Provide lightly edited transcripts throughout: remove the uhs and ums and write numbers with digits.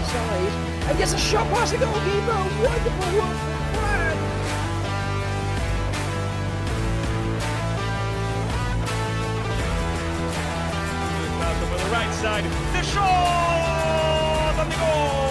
side and gets a shot past the goalkeeper. Wonderful work from Brad. Pass over the right side. The shot and the goal.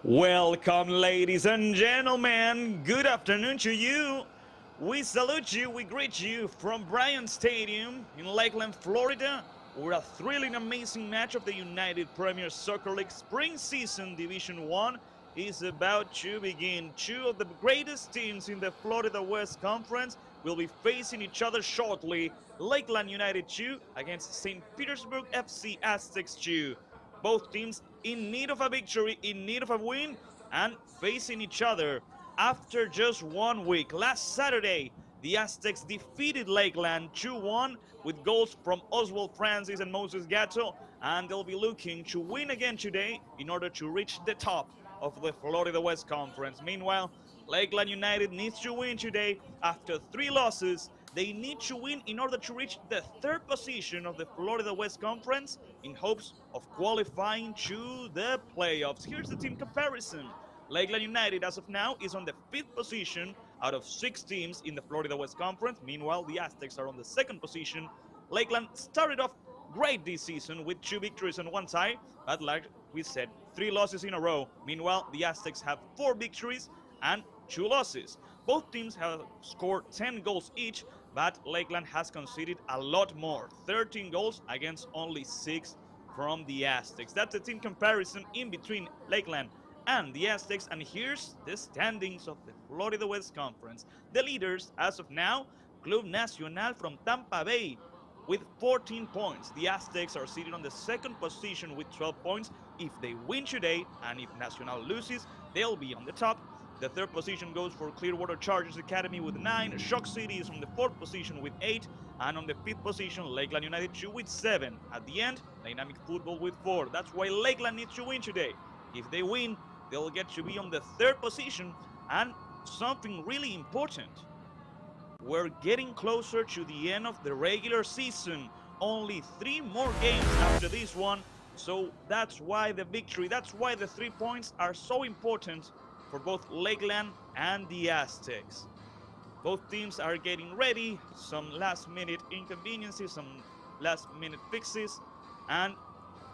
Welcome, ladies and gentlemen. Good afternoon to you. We salute you, we greet you from Bryant Stadium in Lakeland, Florida, where a thrilling, amazing match of the United Premier Soccer League Spring Season Division 1 is about to begin. Two of the greatest teams in the Florida West Conference will be facing each other shortly. Lakeland United 2 against St. Petersburg FC Aztecs 2. Both teams in need of a victory, in need of a win, and facing each other after just 1 week. Last Saturday, the Aztecs defeated Lakeland 2-1 with goals from Oswald Francis and Moses Gatto, and they'll be looking to win again today in order to reach the top of the Florida West Conference. Meanwhile, Lakeland United needs to win today after 3 losses. They need to win in order to reach the 3rd position of the Florida West Conference in hopes of qualifying to the playoffs. Here's the team comparison. Lakeland United, as of now, is on the 5th position out of 6 teams in the Florida West Conference. Meanwhile, the Aztecs are on the 2nd position. Lakeland started off great this season with 2 victories and 1 tie, but like we said, 3 losses in a row. Meanwhile, the Aztecs have 4 victories and 2 losses. Both teams have scored 10 goals each, but Lakeland has conceded a lot more, 13 goals against only 6 from the Aztecs. That's the team comparison in between Lakeland and the Aztecs, and here's the standings of the Florida West Conference. The leaders, as of now, Club Nacional from Tampa Bay with 14 points. The Aztecs are seated on the 2nd position with 12 points. If they win today, and if Nacional loses, they'll be on the top. The 3rd position goes for Clearwater Chargers Academy with 9. Shock City is on the 4th position with 8. And on the 5th position, Lakeland United 2 with 7. At the end, Dynamic Football with 4. That's why Lakeland needs to win today. If they win, they'll get to be on the 3rd position. And something really important, we're getting closer to the end of the regular season. Only 3 more games after this one. So that's why the victory, that's why the 3 points are so important for both Lakeland and the Aztecs. Both teams are getting ready, some last-minute inconveniences, some last-minute fixes, and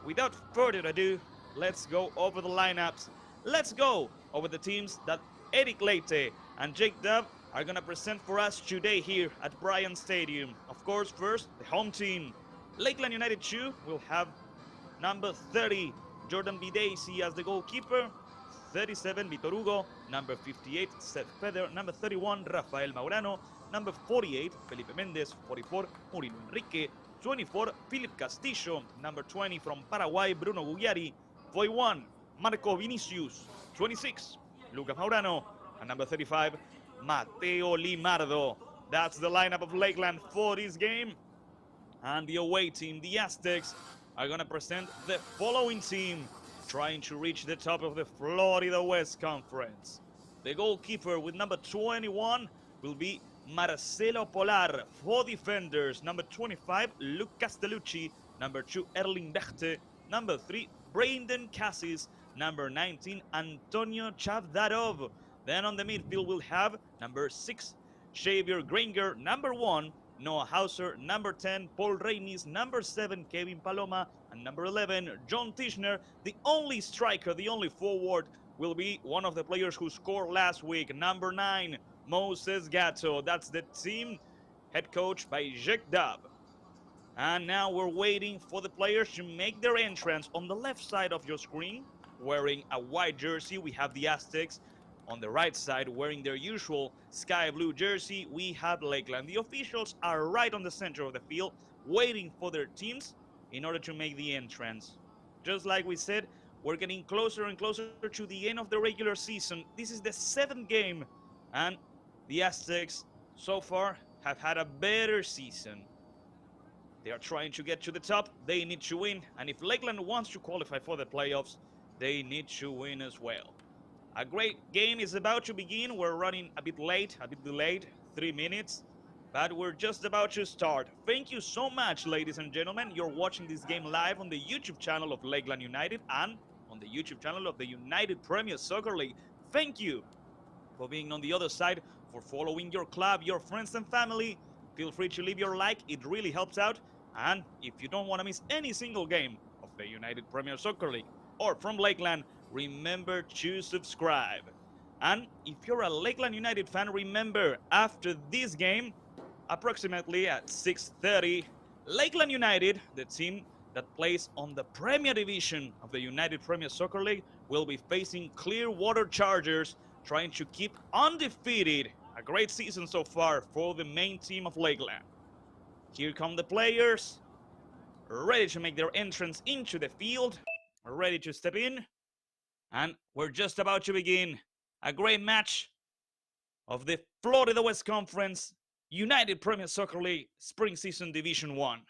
without further ado, let's go over the lineups. Let's go over the teams that Eric Leite and Jake Dove are gonna present for us today here at Bryant Stadium. Of course, first, the home team. Lakeland United 2 will have number 30, Jordan Bidacy as the goalkeeper. 37, Vitor Hugo. Number 58, Seth Feder. Number 31, Rafael Maurano. Number 48, Felipe Mendez. 44, Murilo Enrique. 24, Philip Castillo. Number 20, from Paraguay, Bruno Gugliari. 41, Marco Vinicius. 26, Lucas Maurano. And number 35, Mateo Limardo. That's the lineup of Lakeland for this game. And the away team, the Aztecs, are going to present the following team, trying to reach the top of the Florida West Conference. The goalkeeper with number 21 will be Marcelo Polar. 4 defenders, number 25, Luke Castellucci. Number 2, Erling Bechte. Number 3, Brandon Cassis. Number 19, Antonio Chavdarov. Then on the midfield we'll have number 6, Xavier Granger. Number 1, Noah Hauser. Number 10, Paul Reinis. Number 7, Kevin Paloma. And number 11, John Tischner. The only striker, the only forward, will be one of the players who scored last week. Number 9, Moses Gatto. That's the team, head coach by Jake Dub. And now we're waiting for the players to make their entrance. On the left side of your screen, wearing a white jersey, we have the Aztecs. On the right side, wearing their usual sky blue jersey, we have Lakeland. The officials are right on the center of the field, waiting for their teams in order to make the entrance. Just like we said, we're getting closer and closer to the end of the regular season. This is the 7th game, and the Aztecs so far have had a better season. They are trying to get to the top. They need to win. And if Lakeland wants to qualify for the playoffs, they need to win as well. A great game is about to begin. We're running a bit late, a bit delayed, 3 minutes. But we're just about to start. Thank you so much, ladies and gentlemen. You're watching this game live on the YouTube channel of Lakeland United and on the YouTube channel of the United Premier Soccer League. Thank you for being on the other side, for following your club, your friends and family. Feel free to leave your like, it really helps out. And if you don't want to miss any single game of the United Premier Soccer League or from Lakeland, remember to subscribe. And if you're a Lakeland United fan, remember after this game, approximately at 6:30, Lakeland United, the team that plays on the Premier Division of the United Premier Soccer League, will be facing Clearwater Chargers, trying to keep undefeated. A great season so far for the main team of Lakeland. Here come the players, ready to make their entrance into the field, ready to step in. And we're just about to begin a great match of the Florida West Conference United Premier Soccer League Spring Season Division 1.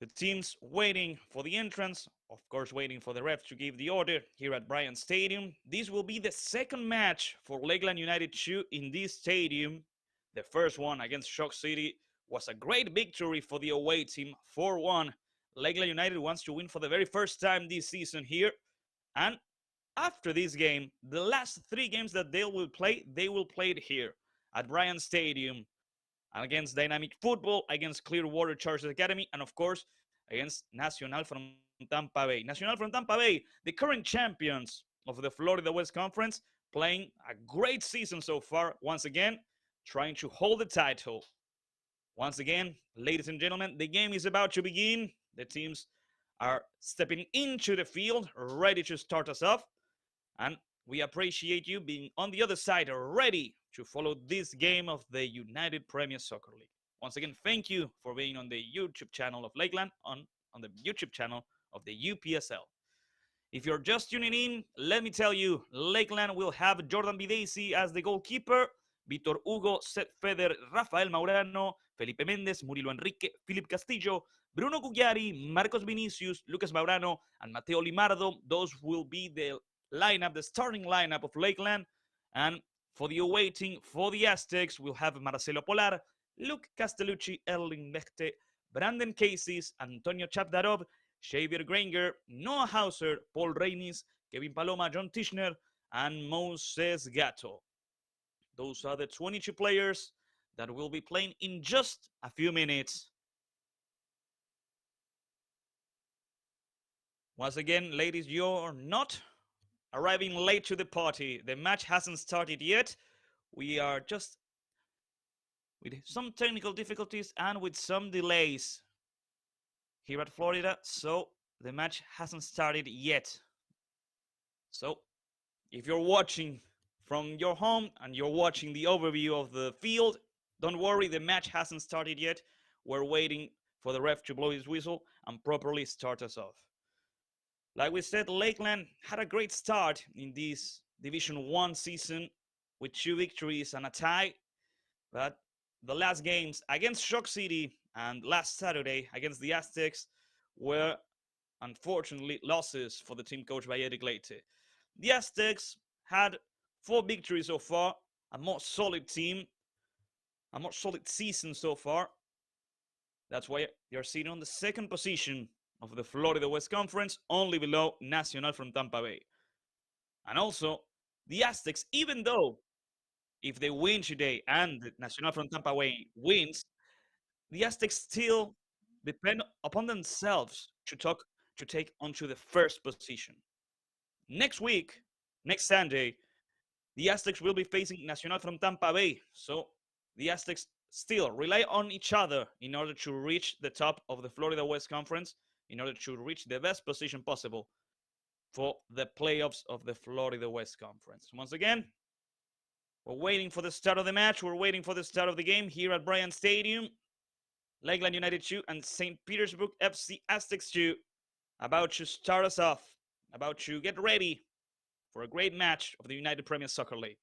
The teams waiting for the entrance, of course waiting for the ref to give the order here at Bryant Stadium. This will be the second match for Lakeland United 2 in this stadium. The first one against Shock City was a great victory for the away team, 4-1. Lakeland United wants to win for the very first time this season here. And after this game, the last 3 games that they will play it here at Bryant Stadium. Against Dynamic Football, against Clearwater Chargers Academy, and of course, against Nacional from Tampa Bay. Nacional from Tampa Bay, the current champions of the Florida West Conference, playing a great season so far, once again, trying to hold the title. Once again, ladies and gentlemen, the game is about to begin. The teams are stepping into the field, ready to start us off. And we appreciate you being on the other side, ready to follow this game of the United Premier Soccer League. Once again, thank you for being on the YouTube channel of Lakeland, on the YouTube channel of the UPSL. If you're just tuning in, let me tell you, Lakeland will have Jordan Bidesi as the goalkeeper, Vitor Hugo, Seth Feder, Rafael Maurano, Felipe Méndez, Murilo Enrique, Philip Castillo, Bruno Gugliari, Marcos Vinicius, Lucas Maurano, and Mateo Limardo. Those will be the lineup, the starting lineup of Lakeland. And for the away team, for the Aztecs, we'll have Marcelo Polar, Luke Castellucci, Erling Bechte, Brandon Cases, Antonio Chapdarov, Xavier Granger, Noah Hauser, Paul Reinis, Kevin Paloma, John Tischner, and Moses Gatto. Those are the 22 players that will be playing in just a few minutes. Once again, ladies, you're not arriving late to the party. The match hasn't started yet. We are just with some technical difficulties and with some delays here at Florida, so the match hasn't started yet. So if you're watching from your home and you're watching the overview of the field, don't worry, the match hasn't started yet. We're waiting for the ref to blow his whistle and properly start us off. Like we said, Lakeland had a great start in this Division 1 season with 2 victories and a tie. But the last games against Shock City and last Saturday against the Aztecs were unfortunately losses for the team coached by Eric Leite. The Aztecs had 4 victories so far, a more solid team, a more solid season so far. That's why they're sitting on the 2nd position of the Florida West Conference, only below Nacional from Tampa Bay. And also, the Aztecs, even though if they win today and Nacional from Tampa Bay wins, the Aztecs still depend upon themselves to take onto the 1st position. Next week, next Sunday, the Aztecs will be facing Nacional from Tampa Bay. So the Aztecs still rely on each other in order to reach the top of the Florida West Conference, in order to reach the best position possible. for the playoffs of the Florida West Conference. Once again, we're waiting for the start of the match. We're waiting for the start of the game here at Bryant Stadium. Lakeland United 2 and St. Petersburg FC Aztecs 2 about to start us off, about to get ready for a great match of the United Premier Soccer League.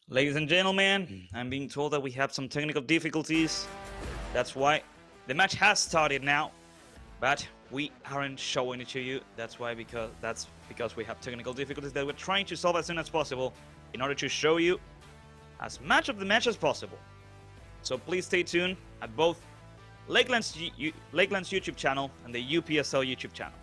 Ladies and gentlemen, I'm being told that we have some technical difficulties. That's why the match has started now, but we aren't showing it to you. That's because we have technical difficulties that we're trying to solve as soon as possible in order to show you as much of the match as possible. So please stay tuned at both Lakeland's YouTube channel and the UPSL YouTube channel.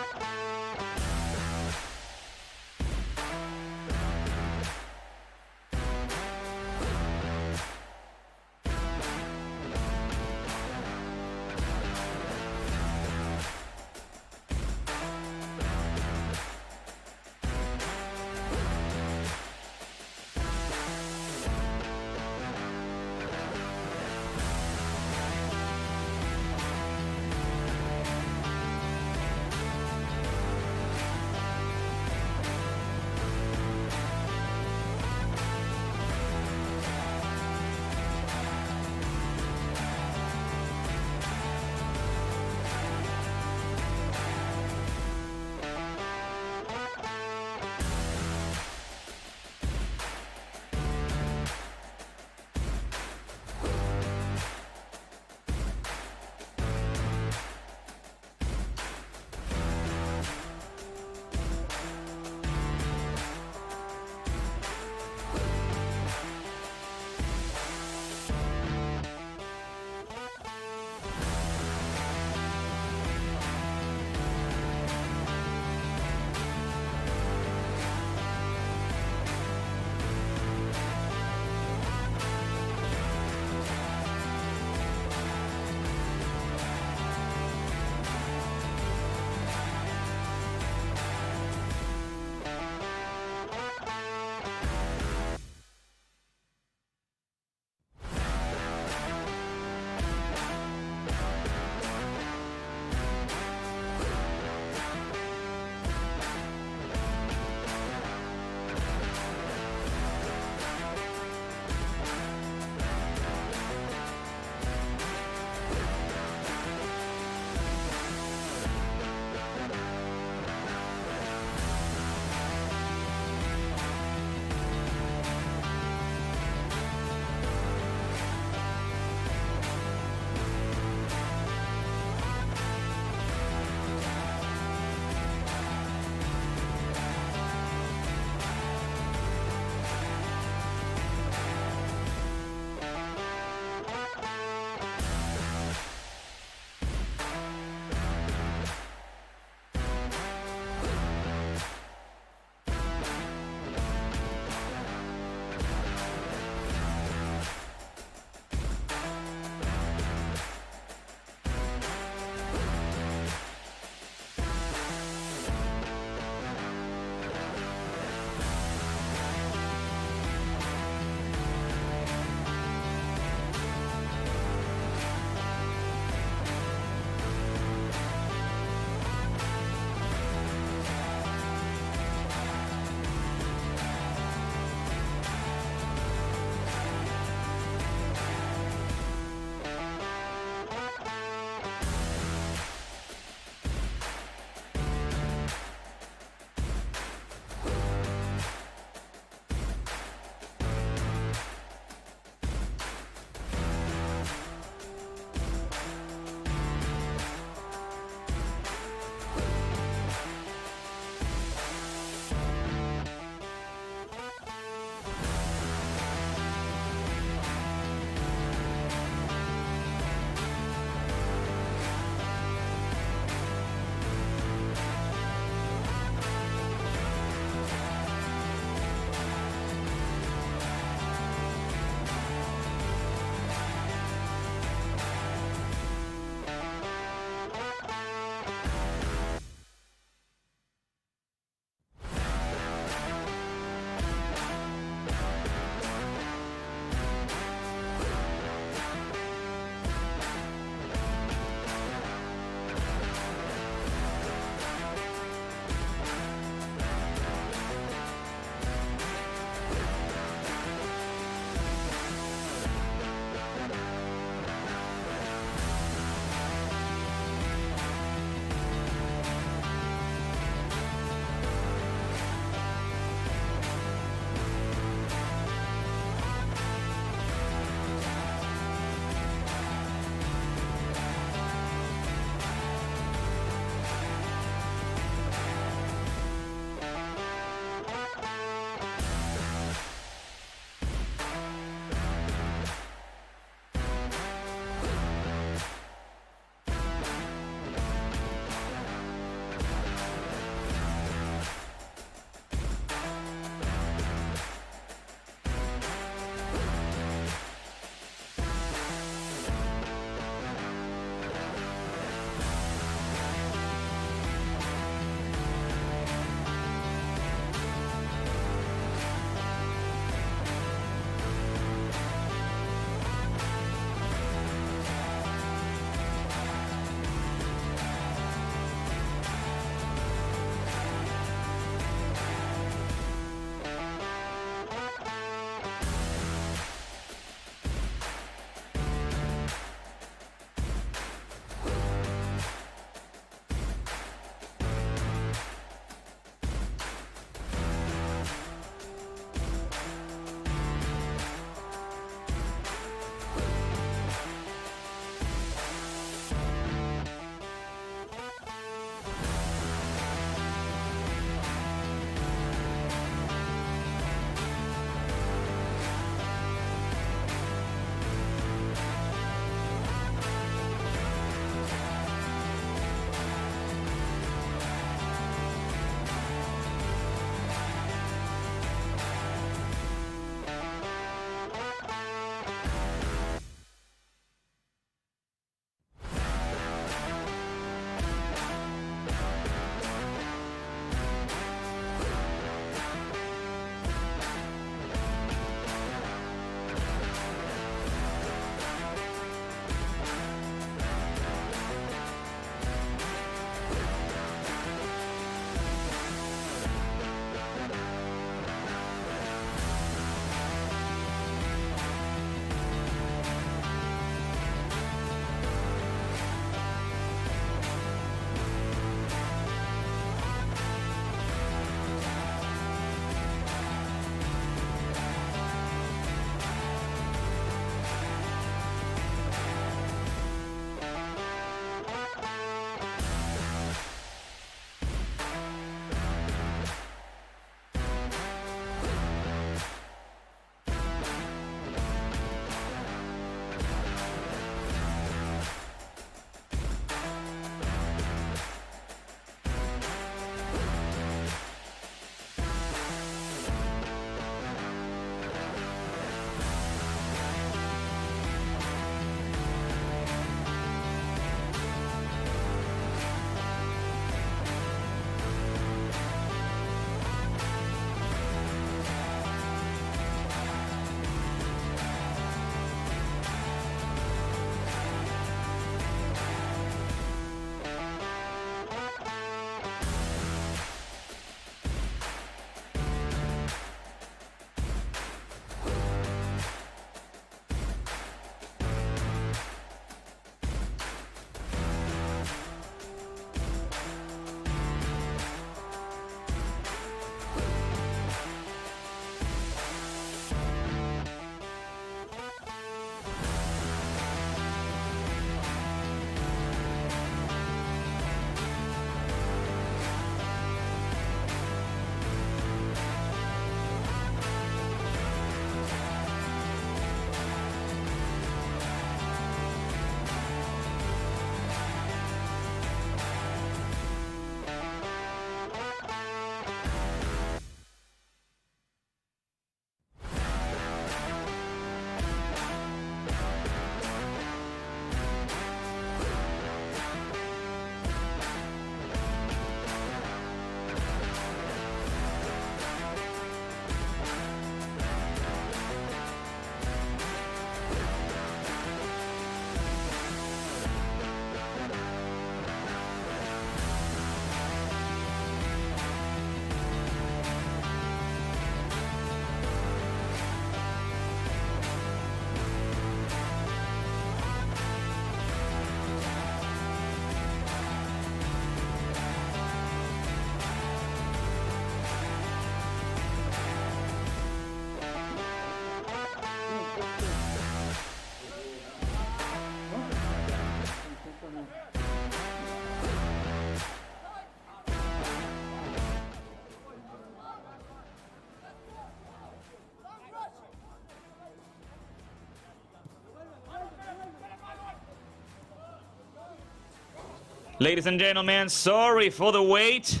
Ladies and gentlemen, sorry for the wait,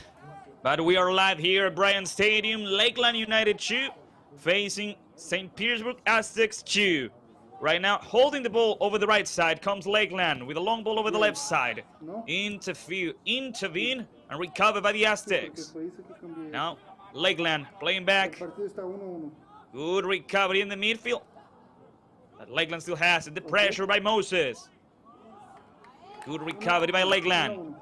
but we are live here at Bryan Stadium. Lakeland United 2 facing St. Petersburg Aztecs 2. Right now, holding the ball over the right side comes Lakeland with a long ball over the left side. Intervene, and recover by the Aztecs. Now, Lakeland playing back. Good recovery in the midfield. But Lakeland still has it. The pressure by Moses. Good recovery by Lakeland.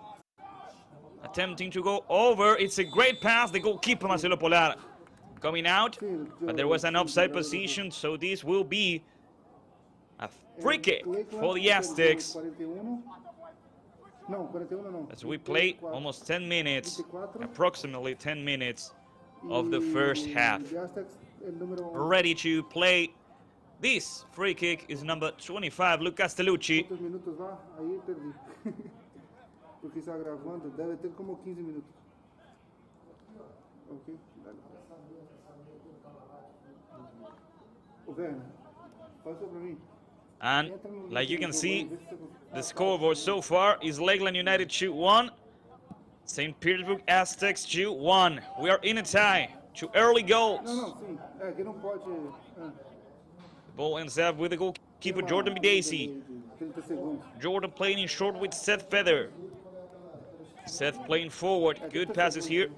Attempting to go over. It's a great pass. The goalkeeper, Marcelo Polar, coming out. But there was an offside position, so this will be a free kick for the Aztecs. As we play almost 10 minutes, approximately 10 minutes of the first half. Ready to play. This free kick is number 25, Lucas Telucci. And like you can see, the scoreboard so far is Lakeland United 2-1, St. Petersburg Aztecs 2-1. We are in a tie. 2 early goals. The ball ends up with the goalkeeper Jordan Bidacy. Jordan playing in short with Seth Feather. Seth playing forward. Good passes here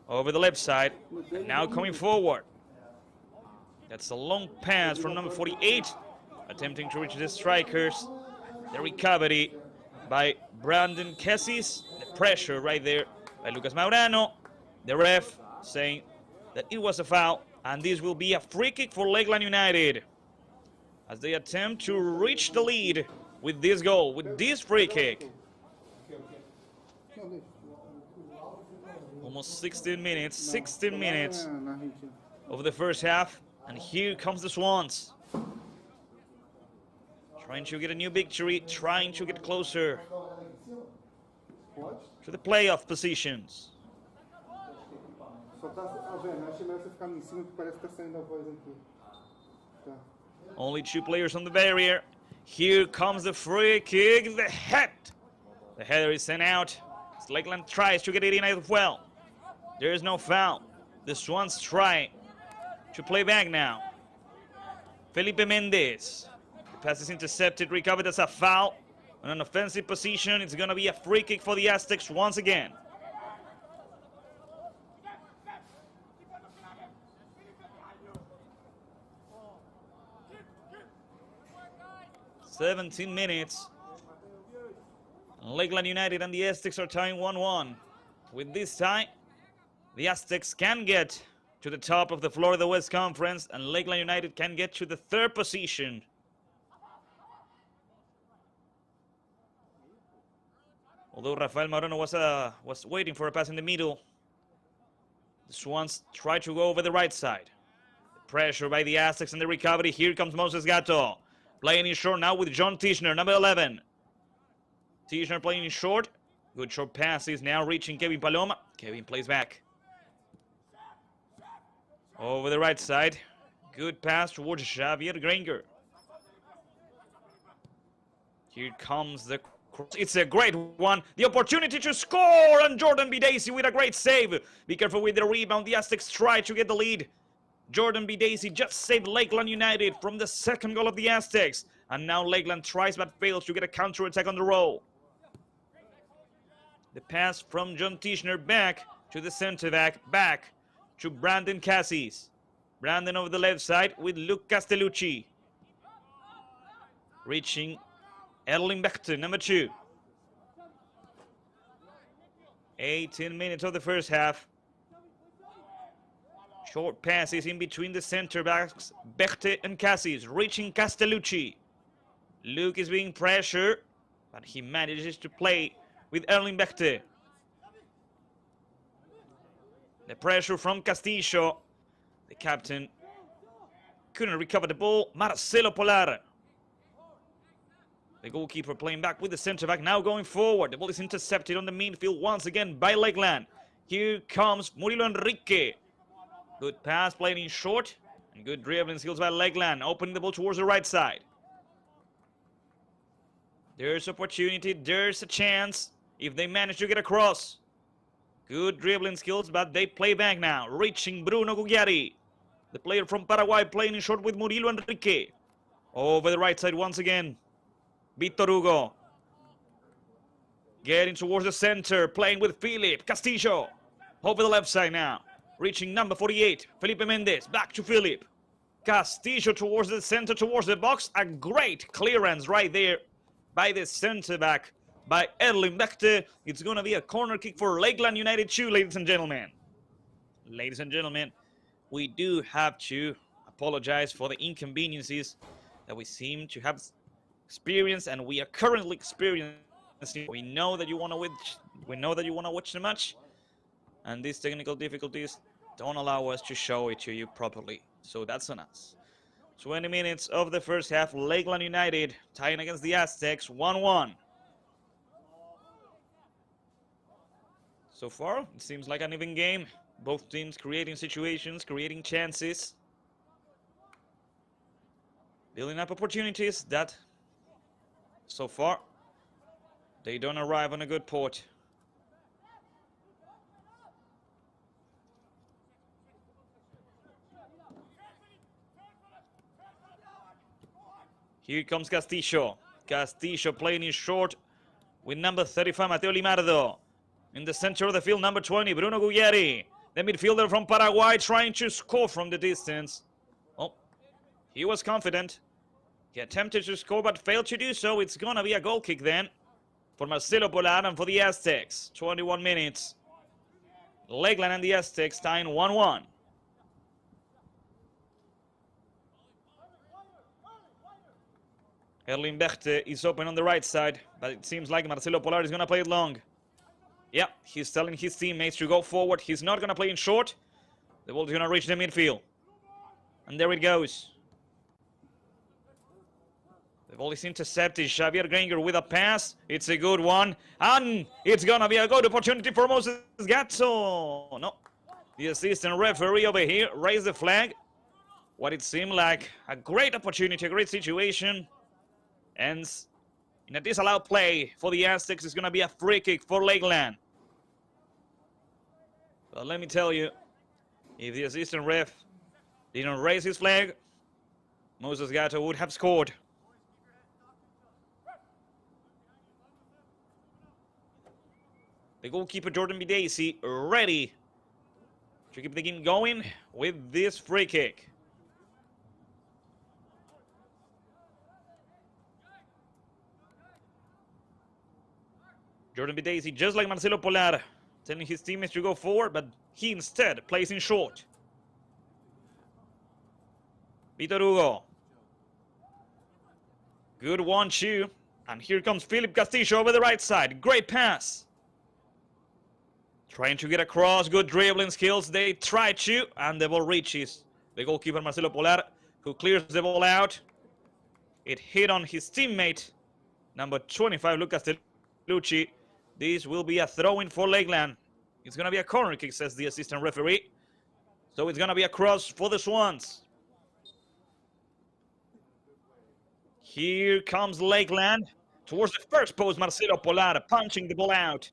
over the left side. And now coming forward. That's a long pass from number 48. Attempting to reach the strikers. The recovery by Brandon Cassis. The pressure right there by Lucas Maurano. The ref saying that it was a foul. And this will be a free kick for Lakeland United, as they attempt to reach the lead with this goal, with this free kick. Almost 16 minutes of the first half, and here comes the Swans. Trying to get a new victory, trying to get closer to the playoff positions. Only 2 players on the barrier. Here comes the free kick. The header is sent out. Lakeland tries to get it in as well. There is no foul. The Swans try to play back now. Felipe Mendez. The pass is intercepted, recovered as a foul. On an offensive position, it's going to be a free kick for the Aztecs once again. "17 minutes. Lakeland United and the Aztecs are tying 1-1. With this tie, the Aztecs can get to the top of the Florida West Conference, and Lakeland United can get to the 3rd position. Although Rafael Moreno was waiting for a pass in the middle, the Swans try to go over the right side. The pressure by the Aztecs and the recovery. Here comes Moses Gatto. Playing in short now with John Tischner, number 11. Tischner playing in short. Good short passes now reaching Kevin Paloma. Kevin plays back. Over the right side. Good pass towards Xavier Granger. Here comes the cross. It's a great one. The opportunity to score, and Jordan Bidacy with a great save. Be careful with the rebound. The Aztecs try to get the lead. Jordan Bidacy just saved Lakeland United from the 2nd goal of the Aztecs. And now Lakeland tries but fails to get a counter-attack on the roll. The pass from John Tischner back to the center back to Brandon Cassis. Brandon over the left side with Lucas Telucci. Reaching Erling Bechte, number 2. 18 minutes of the first half. Short passes in between the center backs, Bechte and Cassis, reaching Castellucci. Luke is being pressured, but he manages to play with Erling Bechte. The pressure from Castillo. The captain couldn't recover the ball. Marcelo Polar. The goalkeeper playing back with the center back, now going forward. The ball is intercepted on the midfield once again by Lakeland. Here comes Murilo Enrique. Good pass played in short, and good dribbling skills by Lakeland, opening the ball towards the right side. There's opportunity, there's a chance. if they manage to get across. Good dribbling skills, but they play back now. Reaching Bruno Gugliari. The player from Paraguay playing in short with Murilo Enrique. Over the right side once again. Victor Hugo. Getting towards the center, playing with Philip Castillo. Over the left side now. Reaching number 48, Felipe Mendez. Back to Philip. Castillo towards the center, towards the box. A great clearance right there by the center back, by Erling Bechte. It's going to be a corner kick for Lakeland United 2, ladies and gentlemen. Ladies and gentlemen, we do have to apologize for the inconveniences that we seem to have experienced and we are currently experiencing. We know that you want to watch the match, and these technical difficulties don't allow us to show it to you properly. So that's on us. 20 minutes of the first half. Lakeland United tying against the Aztecs 1-1. So far, it seems like an even game. Both teams creating situations, creating chances, building up opportunities that, so far, they don't arrive on a good port. Here comes Castillo. Castillo playing in short with number 35, Mateo Limardo. In the center of the field, number 20, Bruno Gugliari. The midfielder from Paraguay trying to score from the distance. Oh, he was confident. He attempted to score but failed to do so. It's going to be a goal kick then for Marcelo Polar and for the Aztecs. 21 minutes. Lakeland and the Aztecs tying 1-1. Erling Bechte is open on the right side, but it seems like Marcelo Polar is going to play it long. Yeah, he's telling his teammates to go forward. He's not going to play in short. The ball is going to reach the midfield. And there it goes. The ball is intercepted. Xavier Granger with a pass. It's a good one. And it's going to be a good opportunity for Moses Gatto. No. The assistant referee over here raised the flag. What it seemed like a great opportunity, a great situation. Ends in a disallowed play for the Aztecs. It's going to be a free kick for Lakeland. But let me tell you, if the assistant ref didn't raise his flag, Moses Gatto would have scored. The goalkeeper Jordan Bidesi ready to keep the game going with this free kick. Jordan Bidesi, just like Marcelo Polar, telling his teammates to go forward, but he instead plays in short. Victor Hugo. Good 1-2. And here comes Philip Castillo over the right side. Great pass. Trying to get across. Good dribbling skills. They try to, and the ball reaches the goalkeeper Marcelo Polar, who clears the ball out. It hit on his teammate, number 25, Lucas Telucci. This will be a throw-in for Lakeland. It's going to be a corner kick, says the assistant referee. So it's going to be a cross for the Swans. Here comes Lakeland. Towards the first post, Marcelo Polar punching the ball out.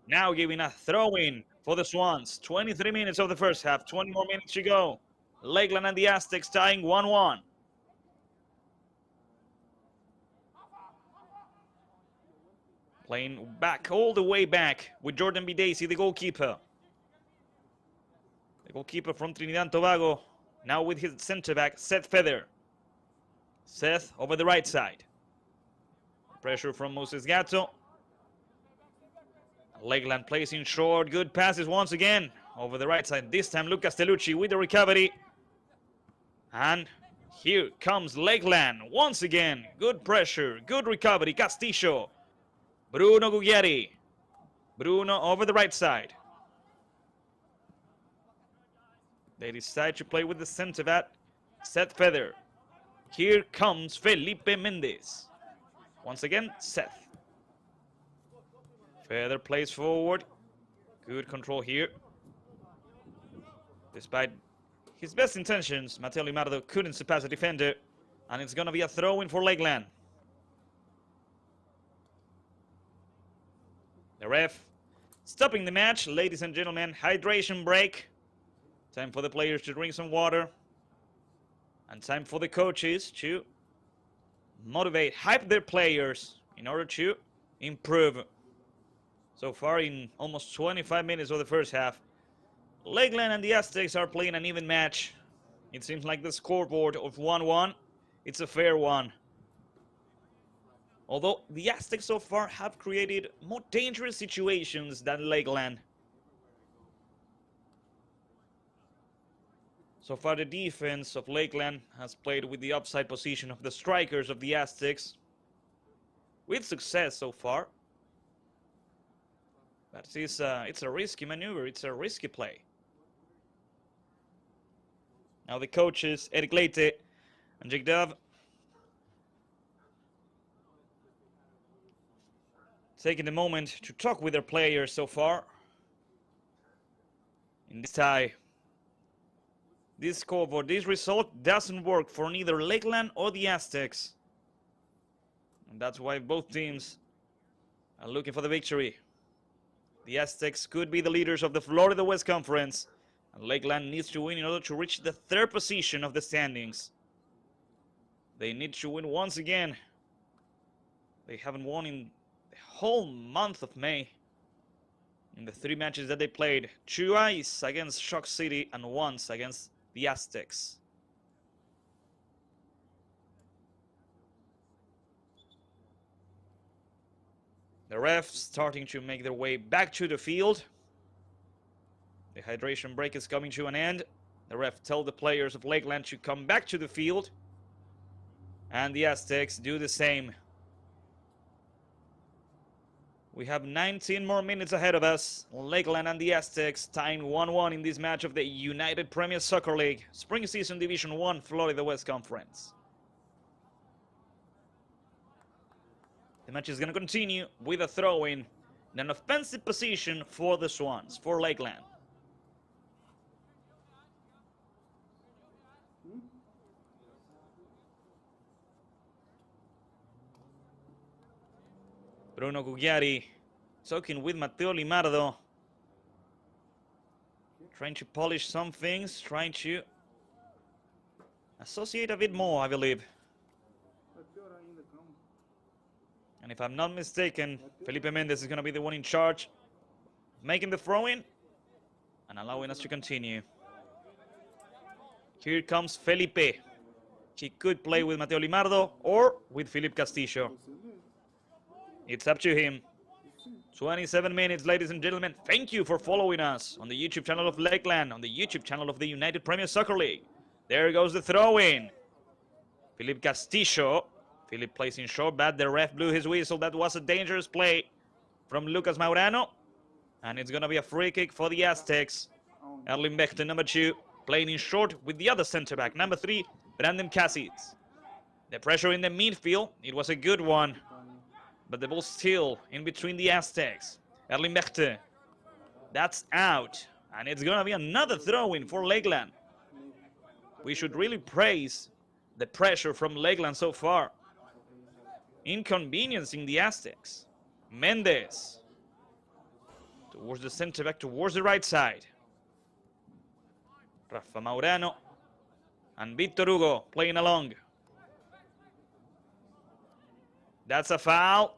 Now giving a throw-in for the Swans. 23 minutes of the first half, 20 more minutes to go. Lakeland and the Aztecs tying 1-1. Playing back, all the way back, with Jordan Bidesi, the goalkeeper. The goalkeeper from Trinidad and Tobago, now with his center-back, Seth Feather. Seth over the right side. Pressure from Moses Gatto. Lakeland plays in short, good passes once again. Over the right side, this time Lucas Telucci with the recovery. And here comes Lakeland once again. Good pressure, good recovery, Castillo. Bruno Gugliari. Bruno over the right side. They decide to play with the center back, Seth Feather. Here comes Felipe Mendez. Once again, Seth. Feather plays forward. Good control here. Despite his best intentions, Mateo Limardo couldn't surpass the defender. And it's going to be a throw-in for Lakeland. The ref stopping the match. Ladies and gentlemen, hydration break. Time for the players to drink some water. And time for the coaches to motivate, hype their players in order to improve. So far in almost 25 minutes of the first half, Lakeland and the Aztecs are playing an even match. It seems like the scoreboard of 1-1, it's a fair one. Although the Aztecs so far have created more dangerous situations than Lakeland. So far the defense of Lakeland has played with the upside position of the strikers of the Aztecs. With success so far. But it's a risky maneuver, it's a risky play. Now the coaches, Eric Leite and Jake Dove, taking the moment to talk with their players so far. In this tie, this scoreboard, this result doesn't work for neither Lakeland or the Aztecs. And that's why both teams are looking for the victory. The Aztecs could be the leaders of the Florida West Conference, and Lakeland needs to win in order to reach the third position of the standings. They need to win once again. They haven't won in the whole month of May. In the 3 matches that they played, twice against Shock City and once against the Aztecs. The refs starting to make their way back to the field. The hydration break is coming to an end. The ref tells the players of Lakeland to come back to the field. And the Aztecs do the same. We have 19 more minutes ahead of us. Lakeland and the Aztecs tying 1-1 in this match of the United Premier Soccer League, Spring Season Division 1, Florida West Conference. The match is going to continue with a throw-in in an offensive position for the Swans, for Lakeland. Bruno Gugliari talking with Matteo Limardo, trying to polish some things, trying to associate a bit more, I believe. And if I'm not mistaken, Felipe Mendez is going to be the one in charge, making the throw-in and allowing us to continue. Here comes Felipe. He could play with Matteo Limardo or with Philip Castillo. It's up to him. 27 minutes, ladies and gentlemen. Thank you for following us on the YouTube channel of Lakeland, on the YouTube channel of the United Premier Soccer League. There goes the throw-in. Philip Castillo. Philip plays in short, but the ref blew his whistle. That was a dangerous play from Lucas Maurano. And it's going to be a free kick for the Aztecs. Erling Bechte, number 2, playing in short with the other center-back, number 3, Brandon Cassis. The pressure in the midfield, it was a good one. But the ball still in between the Aztecs. Erling Bechte. That's out. And it's going to be another throw-in for Lakeland. We should really praise the pressure from Lakeland so far. Inconveniencing the Aztecs. Mendez. Towards the center back, towards the right side. Rafa Maurano. And Victor Hugo playing along. That's a foul.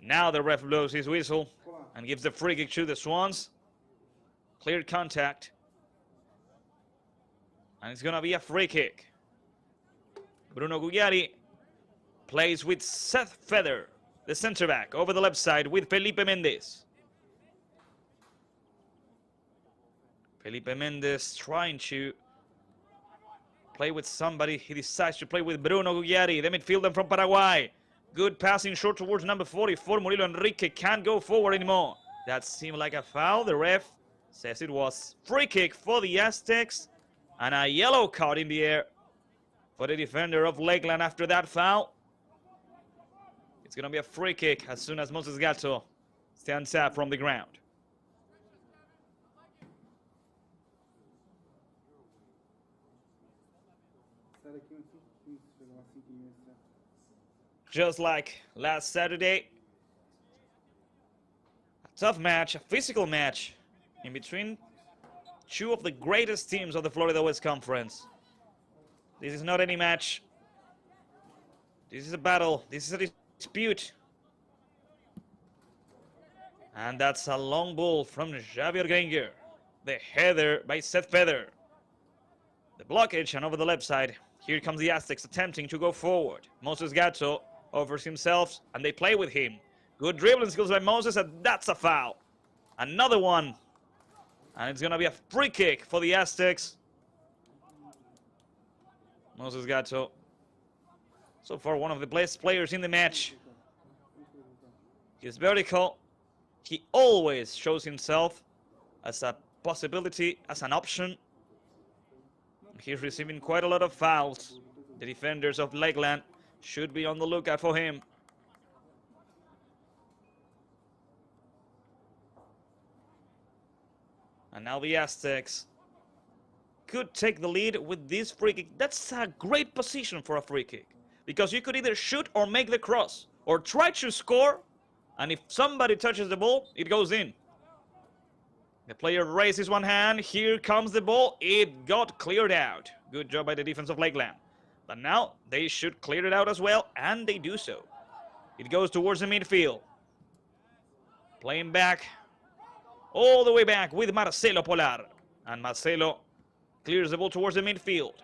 Now the ref blows his whistle and gives the free kick to the Swans. Clear contact. And it's going to be a free kick. Bruno Gugliari plays with Seth Feather, the center back, over the left side with Felipe Mendez. Felipe Mendez trying to play with somebody. He decides to play with Bruno Gugliari, the midfielder from Paraguay. Good passing short towards number 44. Murilo Enrique can't go forward anymore. That seemed like a foul. The ref says it was. Free kick for the Aztecs. And a yellow card in the air for the defender of Lakeland after that foul. It's going to be a free kick as soon as Moses Gatto stands up from the ground. Just like last Saturday, tough match, a physical match in between two of the greatest teams of the Florida West Conference. This is not any match. This is a battle. This is a dispute. And that's a long ball from Javier Granger. The header by Seth Feather. The blockage, and over the left side, here comes the Aztecs attempting to go forward. Moses Gatto offers himself, and they play with him. Good dribbling skills by Moses, and that's a foul. Another one. And it's going to be a free kick for the Aztecs. Moses Gatto, so far one of the best players in the match. He's vertical. He always shows himself as a possibility, as an option. He's receiving quite a lot of fouls. The defenders of Lakeland should be on the lookout for him. And now the Aztecs could take the lead with this free kick. That's a great position for a free kick, because you could either shoot or make the cross, or try to score, and if somebody touches the ball, it goes in. The player raises one hand. Here comes the ball. It got cleared out. Good job by the defense of Lakeland. But now they should clear it out as well, and they do so. It goes towards the midfield. Playing back, all the way back with Marcelo Polar. And Marcelo clears the ball towards the midfield.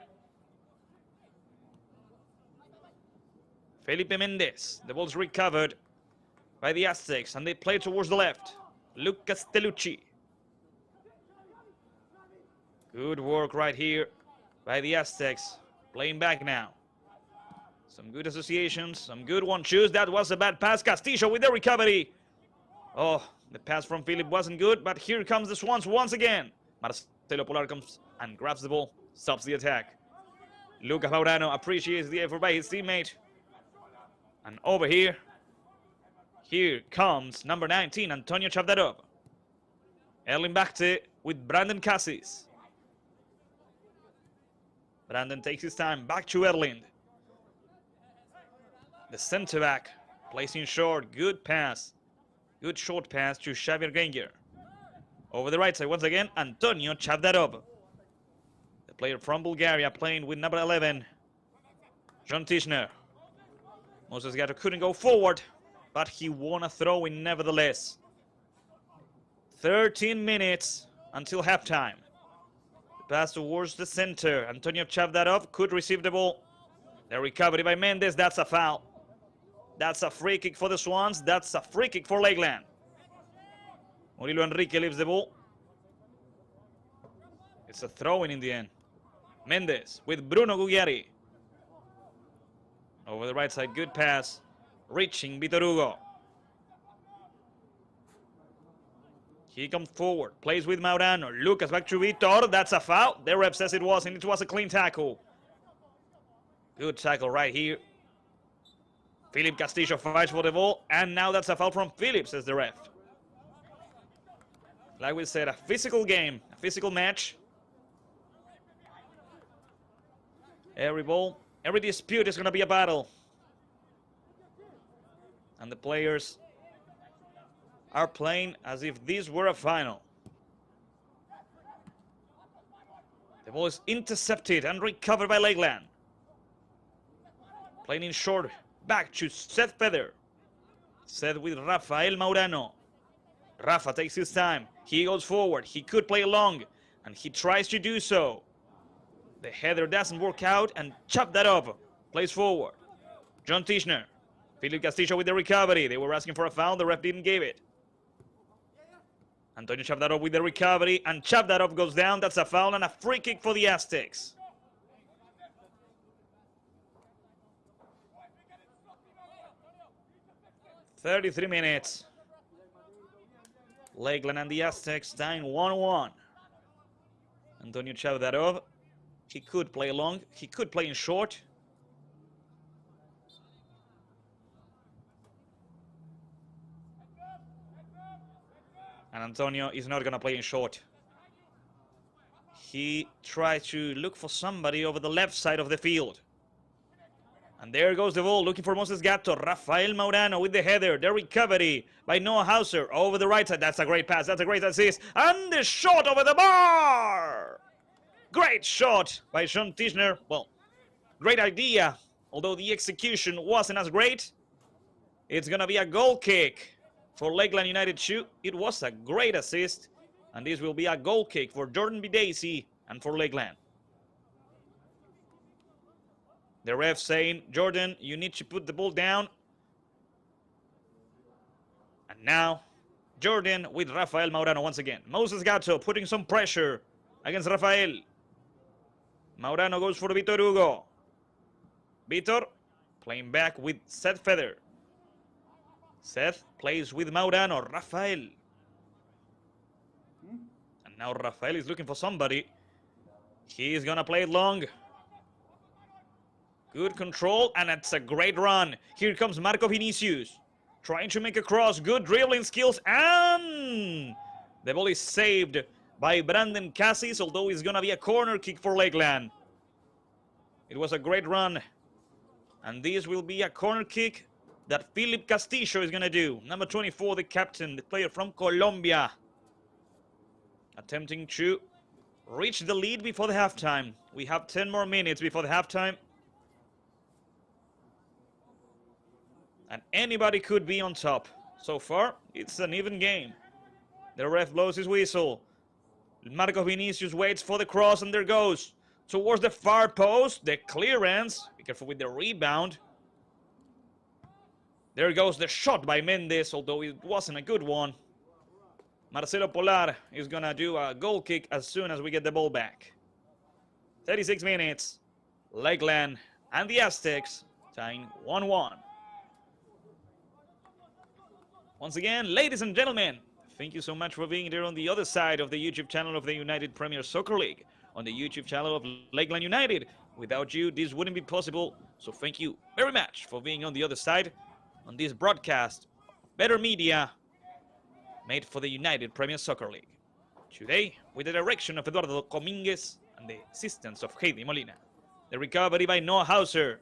Felipe Mendez. The ball's recovered by the Aztecs, and they play towards the left. Lucas Telucci. Good work right here by the Aztecs. Playing back now. Some good associations, some good one-twos. That was a bad pass. Castillo with the recovery. Oh, the pass from Philip wasn't good, but here comes the Swans once again. Marcelo Polar comes and grabs the ball, stops the attack. Lucas Maurano appreciates the effort by his teammate. And over here comes number 19, Antonio Chavdarov. Erling Bakhte with Brandon Cassis. Brandon takes his time, back to Erling. The center back, placing short, good pass. Good short pass to Xavier Granger. Over the right side, once again, Antonio Chavdarov. The player from Bulgaria playing with number 11, John Tischner. Moses Gatto couldn't go forward, but he won a throw-in nevertheless. 13 minutes until halftime. Pass towards the center. Antonio Chavdarov could receive the ball. The recovery by Mendez. That's a foul. That's a free kick for the Swans. That's a free kick for Lakeland. Murilo Enrique leaves the ball. It's a throw-in in the end. Mendez with Bruno Gugliari. Over the right side. Good pass. Reaching Vitor Hugo. He comes forward, plays with Maurano. Lucas back to Vitor. That's a foul. The ref says it wasn't. It was a clean tackle. Good tackle right here. Philip Castillo fights for the ball. And now that's a foul from Philip, says the ref. Like we said, a physical game, a physical match. Every ball, every dispute is going to be a battle. And the players are playing as if this were a final. The ball is intercepted and recovered by Lakeland. Playing in short, back to Seth Feather. Seth with Rafael Maurano. Rafa takes his time. He goes forward. He could play long, and he tries to do so. The header doesn't work out, and chop that up. Plays forward. John Tischner. Philip Castillo with the recovery. They were asking for a foul. The ref didn't give it. Antonio Chavdarov with the recovery, and Chavdarov goes down. That's a foul and a free kick for the Aztecs. "33 minutes. Lakeland and the Aztecs tying 1-1. Antonio Chavdarov, he could play long, he could play in short. And Antonio is not going to play in short. He tried to look for somebody over the left side of the field. And there goes the ball, looking for Moses Gatto. Rafael Maurano with the header. The recovery by Noah Hauser over the right side. That's a great pass. That's a great assist. And the shot over the bar. Great shot by John Tischner. Well, great idea. Although the execution wasn't as great. It's going to be a goal kick for Lakeland United 2. It was a great assist. And this will be a goal kick for Jordan Bidacy and for Lakeland. The ref saying, Jordan, you need to put the ball down. And now, Jordan with Rafael Maurano once again. Moses Gatto putting some pressure against Rafael. Maurano goes for Vitor Hugo. Vitor playing back with Seth Feather. Seth plays with Maurano. Rafael. And now Rafael is looking for somebody. He's going to play it long. Good control, and it's a great run. Here comes Marco Vinicius. Trying to make a cross. Good dribbling skills, and the ball is saved by Brandon Cassis, although it's going to be a corner kick for Lakeland. It was a great run. And this will be a corner kick that Philip Castillo is going to do. Number 24, the captain, the player from Colombia. Attempting to reach the lead before the halftime. We have 10 more minutes before the halftime. And anybody could be on top. So far, it's an even game. The ref blows his whistle. Marco Vinicius waits for the cross, and there goes. Towards the far post, the clearance. Be careful with the rebound. There goes the shot by Mendes, although it wasn't a good one. Marcelo Polar is going to do a goal kick as soon as we get the ball back. 36 minutes. Lakeland and the Aztecs tying 1-1. Once again, ladies and gentlemen, thank you so much for being there on the other side of the YouTube channel of the United Premier Soccer League, on the YouTube channel of Lakeland United. Without you, this wouldn't be possible, so thank you very much for being on the other side on this broadcast, better media, made for the United Premier Soccer League. Today, with the direction of Eduardo Cominguez and the assistance of Heidi Molina. The recovery by Noah Hauser.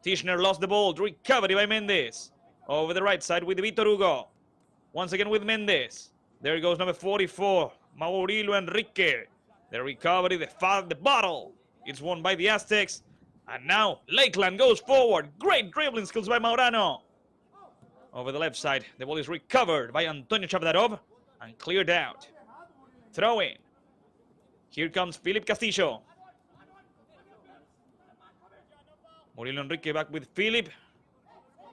Tischner lost the ball, the recovery by Mendes. Over the right side with Vitor Hugo. Once again with Mendes. There goes number 44, Maurilo Enrique. The recovery, the bottle. It's won by the Aztecs. And now Lakeland goes forward. Great dribbling skills by Maurano. Over the left side, the ball is recovered by Antonio Chavdarov and cleared out. Throw in. Here comes Philip Castillo. Maurilo Enrique back with Philip.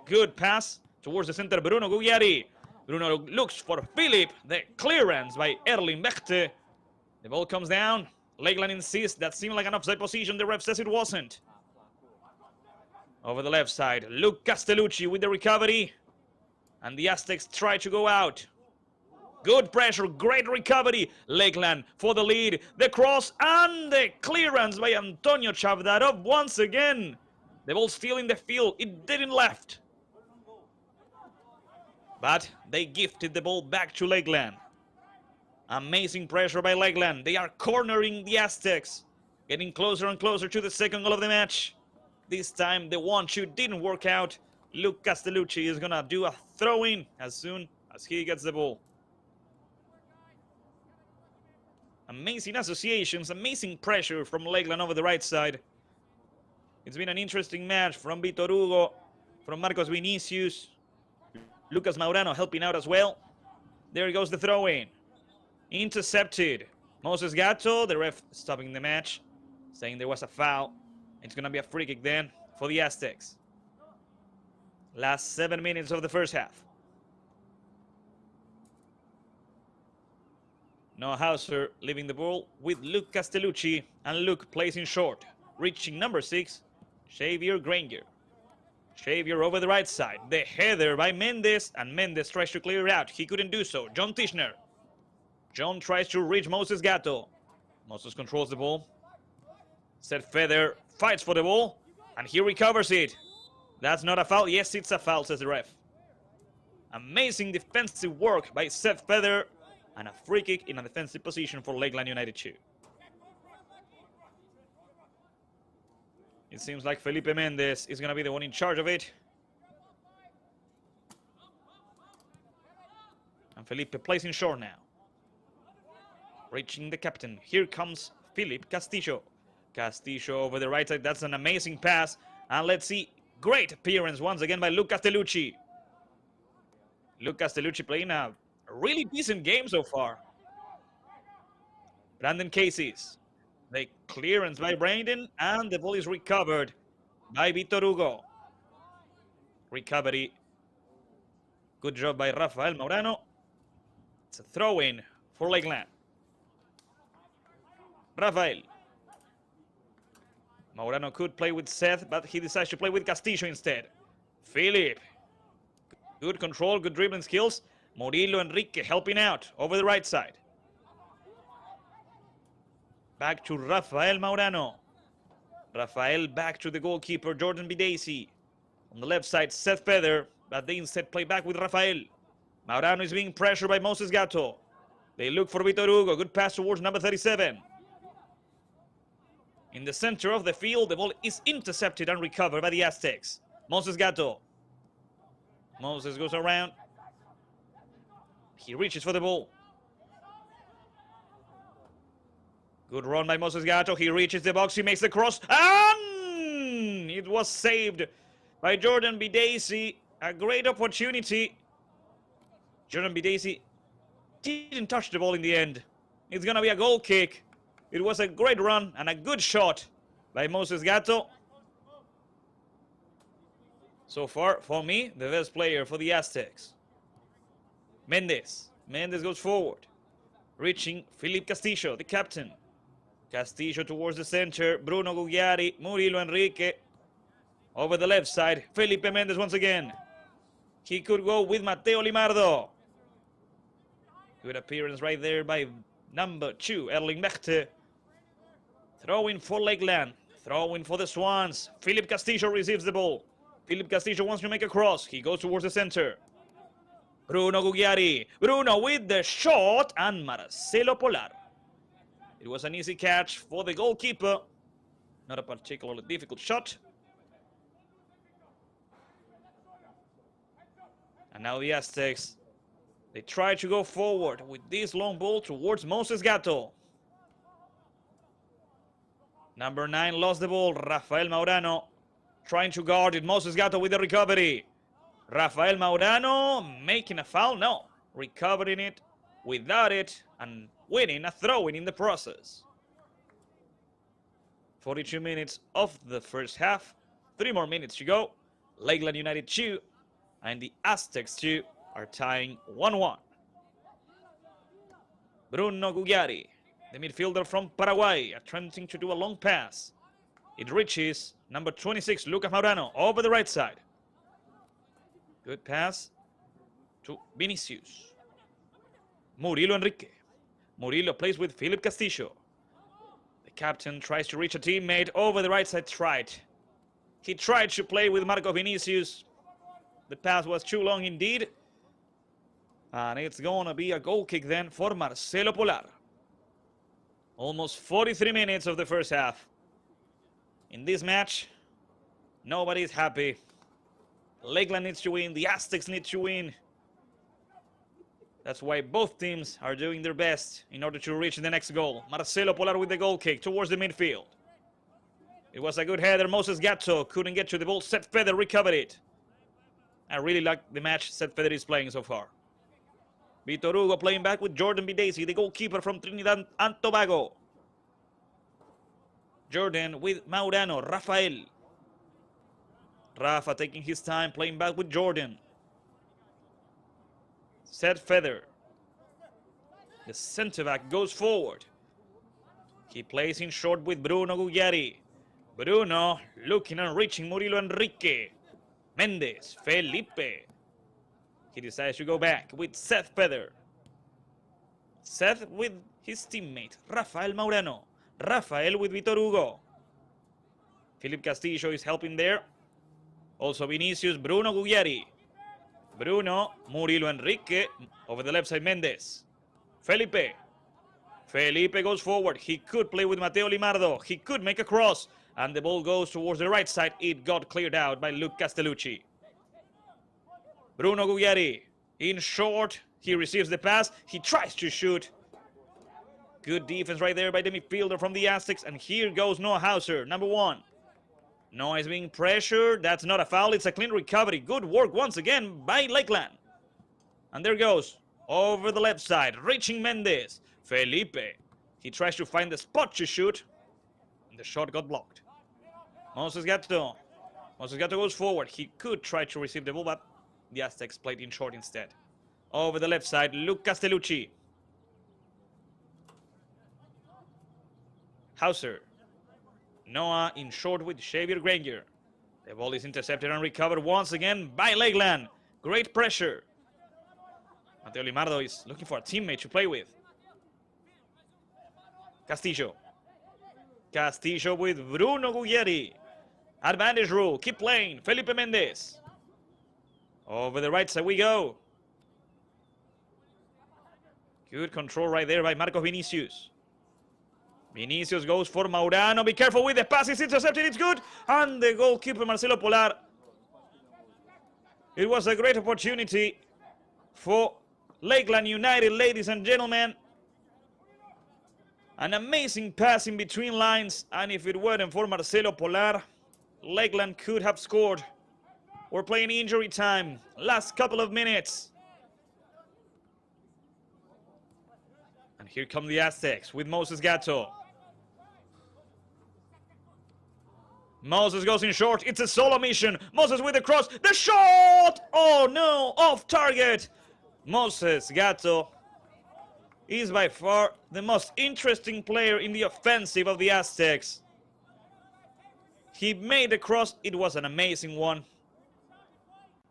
Good pass. Towards the center, Bruno Gugliari. Bruno looks for Philip. The clearance by Erling Bechte. The ball comes down. Lakeland insists. That seemed like an offside position. The ref says it wasn't. Over the left side, Luke Castellucci with the recovery. And the Aztecs try to go out. Good pressure, great recovery. Lakeland for the lead. The cross and the clearance by Antonio Chavdarov once again. The ball still in the field. It didn't left. But they gifted the ball back to Lakeland. Amazing pressure by Lakeland. They are cornering the Aztecs. Getting closer and closer to the second goal of the match. This time the 1-2 didn't work out. Luke Castellucci is going to do a throw-in as soon as he gets the ball. Amazing associations, amazing pressure from Lakeland over the right side. It's been an interesting match from Vitor Hugo, from Marcos Vinicius. Lucas Maurano helping out as well. There goes the throw-in. Intercepted. Moses Gatto, the ref stopping the match, saying there was a foul. It's going to be a free kick then for the Aztecs. Last 7 minutes of the first half. Noah Hauser leaving the ball with Luke Castellucci, and Luke plays in short, reaching number 6, Xavier Granger. Xavier over the right side. The header by Mendes, and Mendes tries to clear it out. He couldn't do so. John Tischner. John tries to reach Moses Gatto. Moses controls the ball. Seth Feather fights for the ball, and he recovers it. That's not a foul. Yes, it's a foul, says the ref. Amazing defensive work by Seth Feather, and a free kick in a defensive position for Lakeland United 2. It seems like Felipe Mendez is going to be the one in charge of it. And Felipe plays in short now. Reaching the captain. Here comes Philip Castillo. Castillo over the right side. That's an amazing pass. And let's see. Great appearance once again by Luke Castellucci. Luke Castellucci playing a really decent game so far. Brandon Casey's. The clearance by Brandon, and the ball is recovered by Vitor Hugo. Recovery. Good job by Rafael Maurano. It's a throw-in for Lakeland. Rafael. Maurano could play with Seth, but he decides to play with Castillo instead. Philip. Good control, good dribbling skills. Murilo Enrique helping out over the right side. Back to Rafael Maurano. Rafael back to the goalkeeper, Jordan Bidesi. On the left side, Seth Feather, but they instead play back with Rafael. Maurano is being pressured by Moses Gatto. They look for Vitor Hugo. Good pass towards number 37. In the center of the field, the ball is intercepted and recovered by the Aztecs. Moses Gatto. Moses goes around. He reaches for the ball. Good run by Moses Gatto. He reaches the box. He makes the cross. And it was saved by Jordan Bidesi. A great opportunity. Jordan Bidesi didn't touch the ball in the end. It's going to be a goal kick. It was a great run and a good shot by Moses Gatto. So far, for me, the best player for the Aztecs. Mendez. Mendez goes forward. Reaching Philip Castillo, the captain. Castillo towards the center. Bruno Gugliari. Murilo Enrique. Over the left side. Felipe Mendez once again. He could go with Mateo Limardo. Good appearance right there by number 2, Erling Bechte. Throw-in for Lakeland. Throw-in for the Swans. Philip Castillo receives the ball. Philip Castillo wants to make a cross. He goes towards the center. Bruno Gugliari. Bruno with the shot. And Marcelo Polar. It was an easy catch for the goalkeeper. Not a particularly difficult shot. And now the Aztecs, they try to go forward with this long ball towards Moses Gatto. Number 9 lost the ball. Rafael Maurano trying to guard it. Moses Gatto with the recovery. Rafael Maurano making a foul. No, recovering it without it and winning a throw-in in the process. 42 minutes of the first half. 3 more minutes to go. Lakeland United 2 and the Aztecs 2 are tying 1-1. Bruno Gugliari, the midfielder from Paraguay, attempting to do a long pass. It reaches number 26, Lucas Maurano, over the right side. Good pass to Vinicius. Murilo Enrique. Murilo plays with Philip Castillo. The captain tries to reach a teammate over the right side. He tried to play with Marco Vinicius. The pass was too long indeed. And it's going to be a goal kick then for Marcelo Polar. Almost 43 minutes of the first half. In this match, nobody's happy. Lakeland needs to win. The Aztecs need to win. That's why both teams are doing their best in order to reach the next goal. Marcelo Polar with the goal kick towards the midfield. It was a good header. Moses Gatto couldn't get to the ball. Seth Feather recovered it. I really like the match Seth Feather is playing so far. Vitor Hugo playing back with Jordan Bidesi, the goalkeeper from Trinidad and Tobago. Jordan with Maurano, Rafael. Rafa taking his time, playing back with Jordan. Seth Feather. The centre back goes forward. He plays in short with Bruno Gugliari. Bruno looking and reaching Murilo Enrique. Mendez, Felipe. He decides to go back with Seth Feather. Seth with his teammate, Rafael Maurano. Rafael with Vitor Hugo. Philip Castillo is helping there. Also Vinicius, Bruno Gugliari. Bruno, Murilo Enrique. Over the left side, Mendez. Felipe. Felipe goes forward. He could play with Mateo Limardo. He could make a cross. And the ball goes towards the right side. It got cleared out by Luke Castellucci. Bruno Gugliari in short. He receives the pass. He tries to shoot. Good defense right there by the midfielder from the Aztecs. And here goes Noah Hauser, number 1. Noah is being pressured. That's not a foul. It's a clean recovery. Good work once again by Lakeland. And there goes over the left side, reaching Mendes. Felipe. He tries to find the spot to shoot. And the shot got blocked. Moses Gatto. Moses Gatto goes forward. He could try to receive the ball, but the Aztecs played in short instead. Over the left side, Luke Castellucci. Hauser. Noah in short with Xavier Granger. The ball is intercepted and recovered once again by Lakeland. Great pressure. Mateo Limardo is looking for a teammate to play with. Castillo. Castillo with Bruno Gugliari. Advantage rule. Keep playing. Felipe Mendes. Over the right side we go. Good control right there by Marcos Vinicius. Vinicius goes for Maurano. Be careful with the pass. It's intercepted. It's good. And the goalkeeper, Marcelo Polar. It was a great opportunity for Lakeland United, ladies and gentlemen. An amazing pass in between lines. And if it weren't for Marcelo Polar, Lakeland could have scored. We're playing injury time. Last couple of minutes. And here come the Aztecs with Moses Gatto. Moses goes in short. It's a solo mission. Moses with the cross. The shot! Oh no, off target. Moses Gatto is by far the most interesting player in the offensive of the Aztecs. He made the cross. It was an amazing one.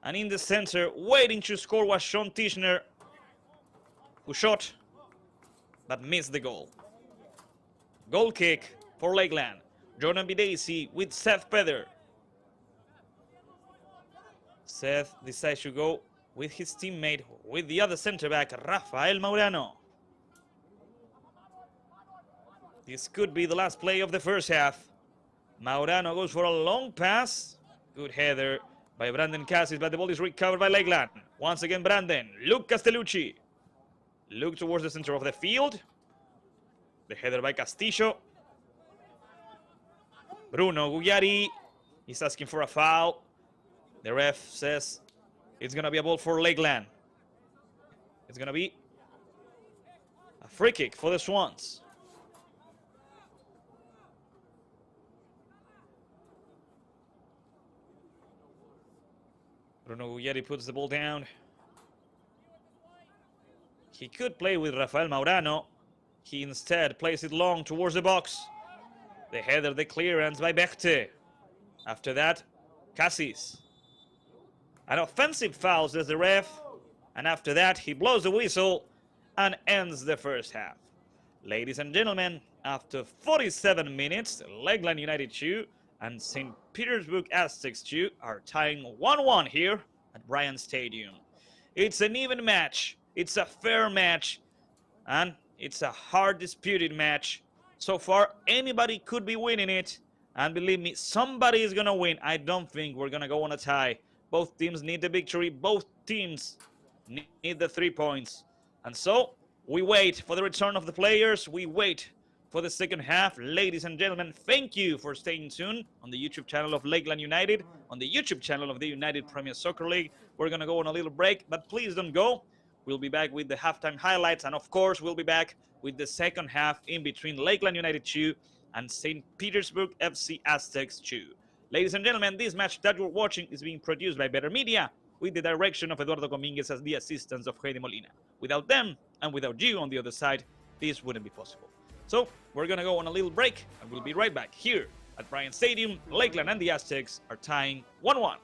And in the center, waiting to score, was Sean Tischner, who shot but missed the goal. Goal kick for Lakeland. Jordan Bidesi with Seth Peder. Seth decides to go with his teammate, with the other center back, Rafael Maurano. This could be the last play of the first half. Maurano goes for a long pass. Good header by Brandon Cassis, but the ball is recovered by Lakeland. Once again, Brandon. Luke Castellucci. Look towards the center of the field. The header by Castillo. Bruno Gugliari is asking for a foul. The ref says it's going to be a ball for Lakeland. It's going to be a free kick for the Swans. Bruno Gugliari puts the ball down. He could play with Rafael Maurano. He instead plays it long towards the box. The header, the clearance by Bechte. After that, Cassis. An offensive foul, says the ref. And after that, he blows the whistle and ends the first half. Ladies and gentlemen, after 47 minutes, Lakeland United 2 and St. Petersburg Aztecs 2 are tying 1-1 here at Bryant Stadium. It's an even match. It's a fair match. And it's a hard disputed match. So far, anybody could be winning it. And believe me, somebody is going to win. I don't think we're going to go on a tie. Both teams need the victory. Both teams need the 3 points. And so, we wait for the return of the players. We wait for the second half. Ladies and gentlemen, thank you for staying tuned on the YouTube channel of Lakeland United, on the YouTube channel of the United Premier Soccer League. We're going to go on a little break, but please don't go. We'll be back with the halftime highlights, and of course, we'll be back with the second half in between Lakeland United 2 and St. Petersburg FC Aztecs 2. Ladies and gentlemen, this match that you're watching is being produced by Better Media with the direction of Eduardo Dominguez as the assistance of Heidi Molina. Without them and without you on the other side, this wouldn't be possible. So, we're going to go on a little break, and we'll be right back here at Bryant Stadium. Lakeland and the Aztecs are tying 1-1.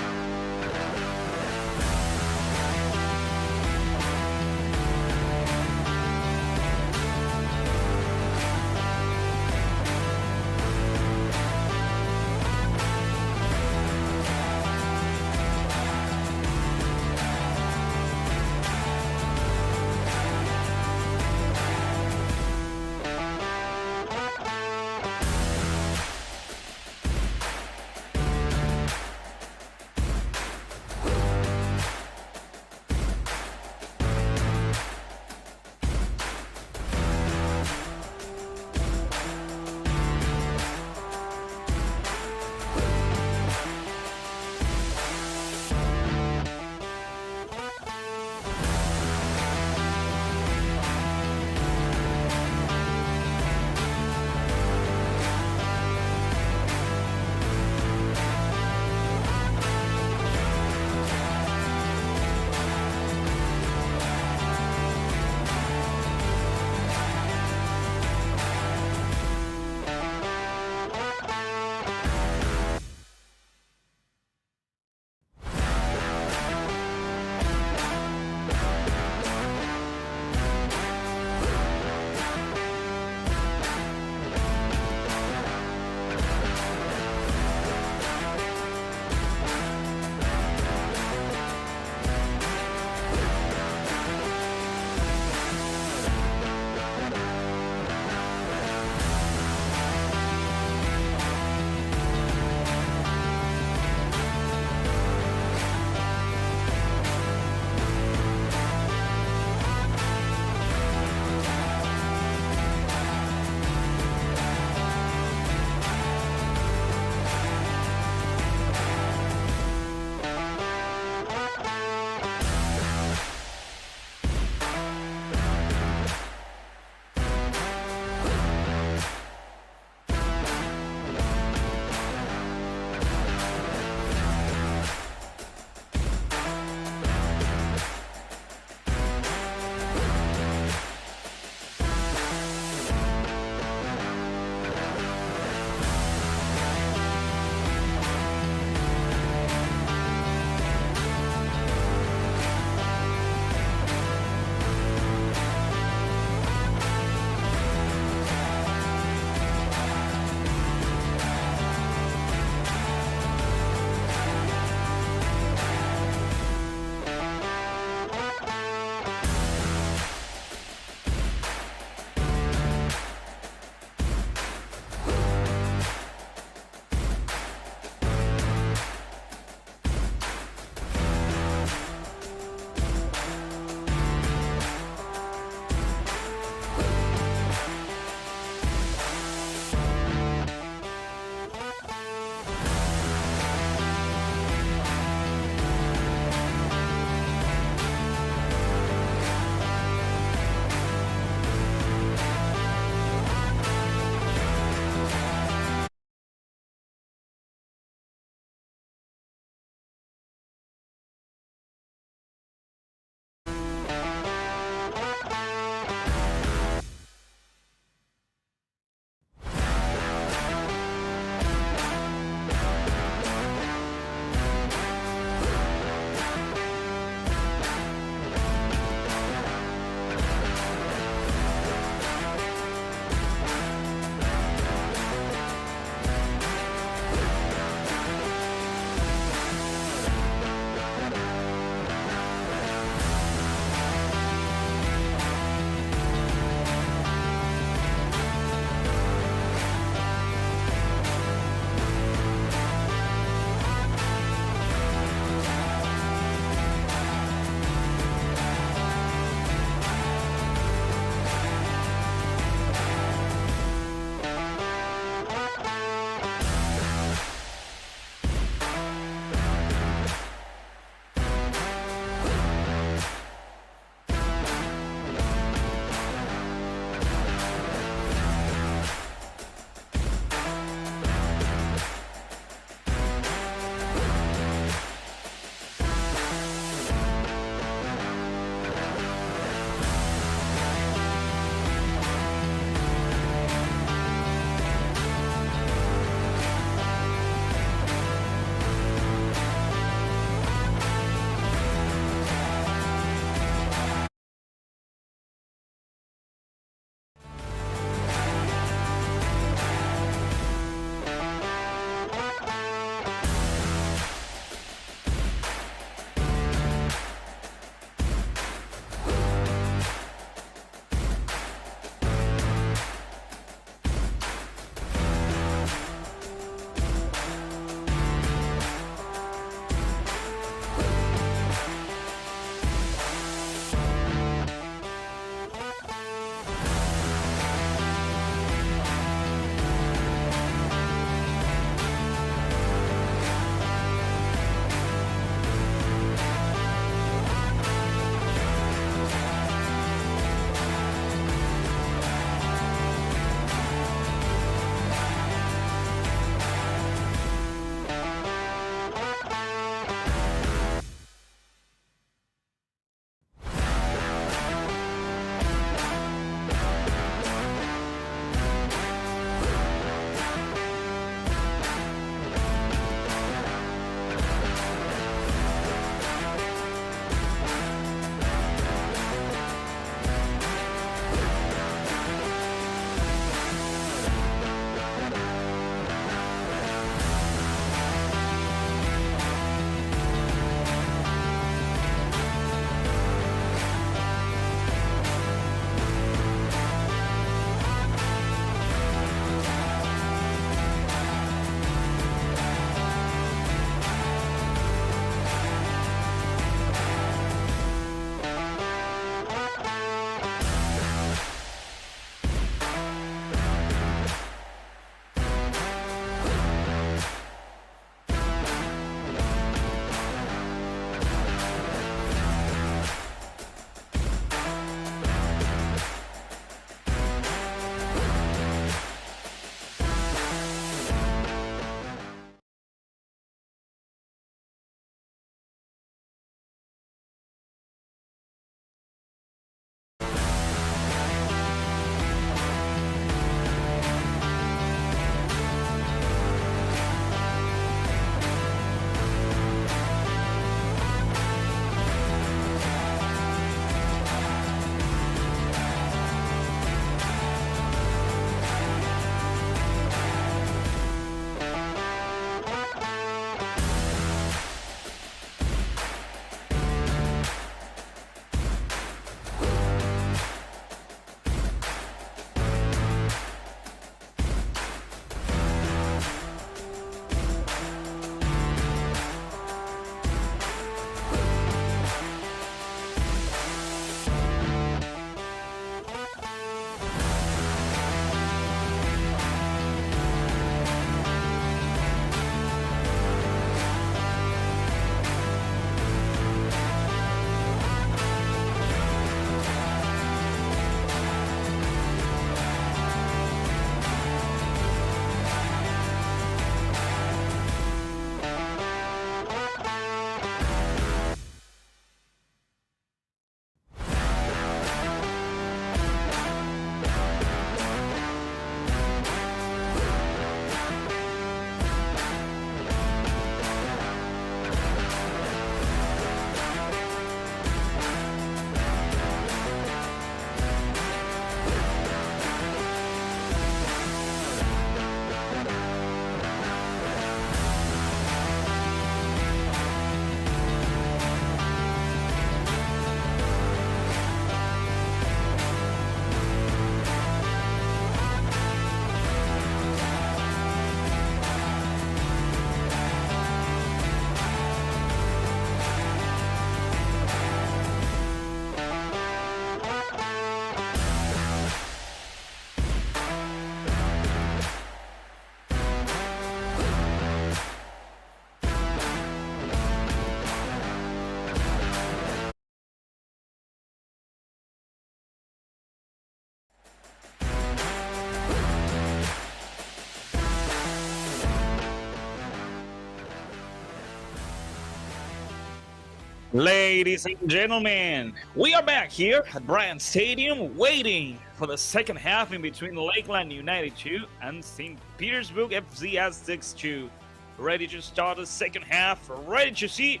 Ladies and gentlemen, we are back here at Bryant Stadium waiting for the second half in between Lakeland United 2 and St. Petersburg FC Aztecs 2. Ready to start the second half, ready to see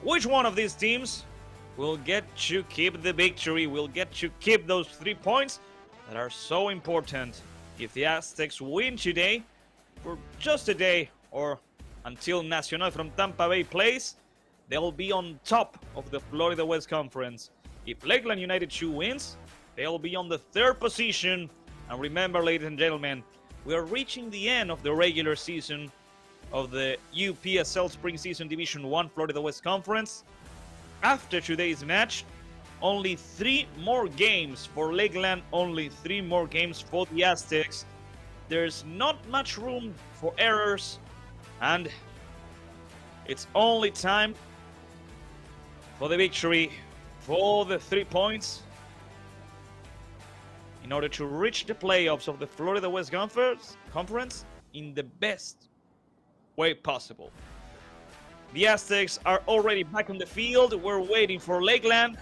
which one of these teams will get to keep the victory, will get to keep those 3 points that are so important. If the Aztecs win today, for just a day or until Nacional from Tampa Bay plays, they'll be on top of the Florida West Conference. If Lakeland United 2 wins, they'll be on the 3rd position. And remember, ladies and gentlemen, we are reaching the end of the regular season of the UPSL Spring Season Division 1 Florida West Conference. After today's match, only 3 more games for Lakeland, only 3 more games for the Aztecs. There's not much room for errors, and it's only time for the victory, for the 3 points, in order to reach the playoffs of the Florida West Conference in the best way possible. The Aztecs are already back on the field. We're waiting for Lakeland,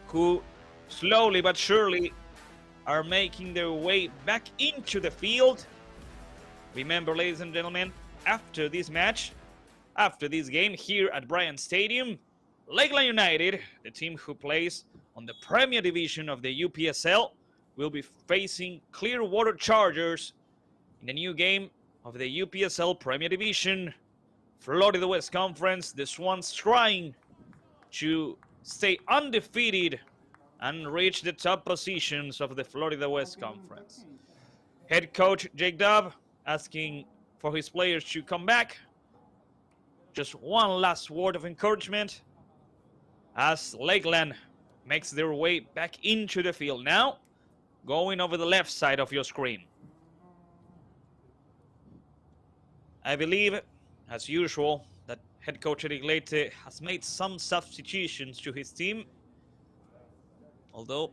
who slowly but surely are making their way back into the field. Remember, ladies and gentlemen, after this match, after this game here at Bryant Stadium, Lakeland United, the team who plays on the Premier Division of the UPSL, will be facing Clearwater Chargers in the new game of the UPSL Premier Division, Florida West Conference. The Swans trying to stay undefeated and reach the top positions of the Florida West Conference. Head coach Jake Dove asking for his players to come back. Just one last word of encouragement as Lakeland makes their way back into the field. Now, going over the left side of your screen. I believe, as usual, that head coach Eric Leite has made some substitutions to his team. Although,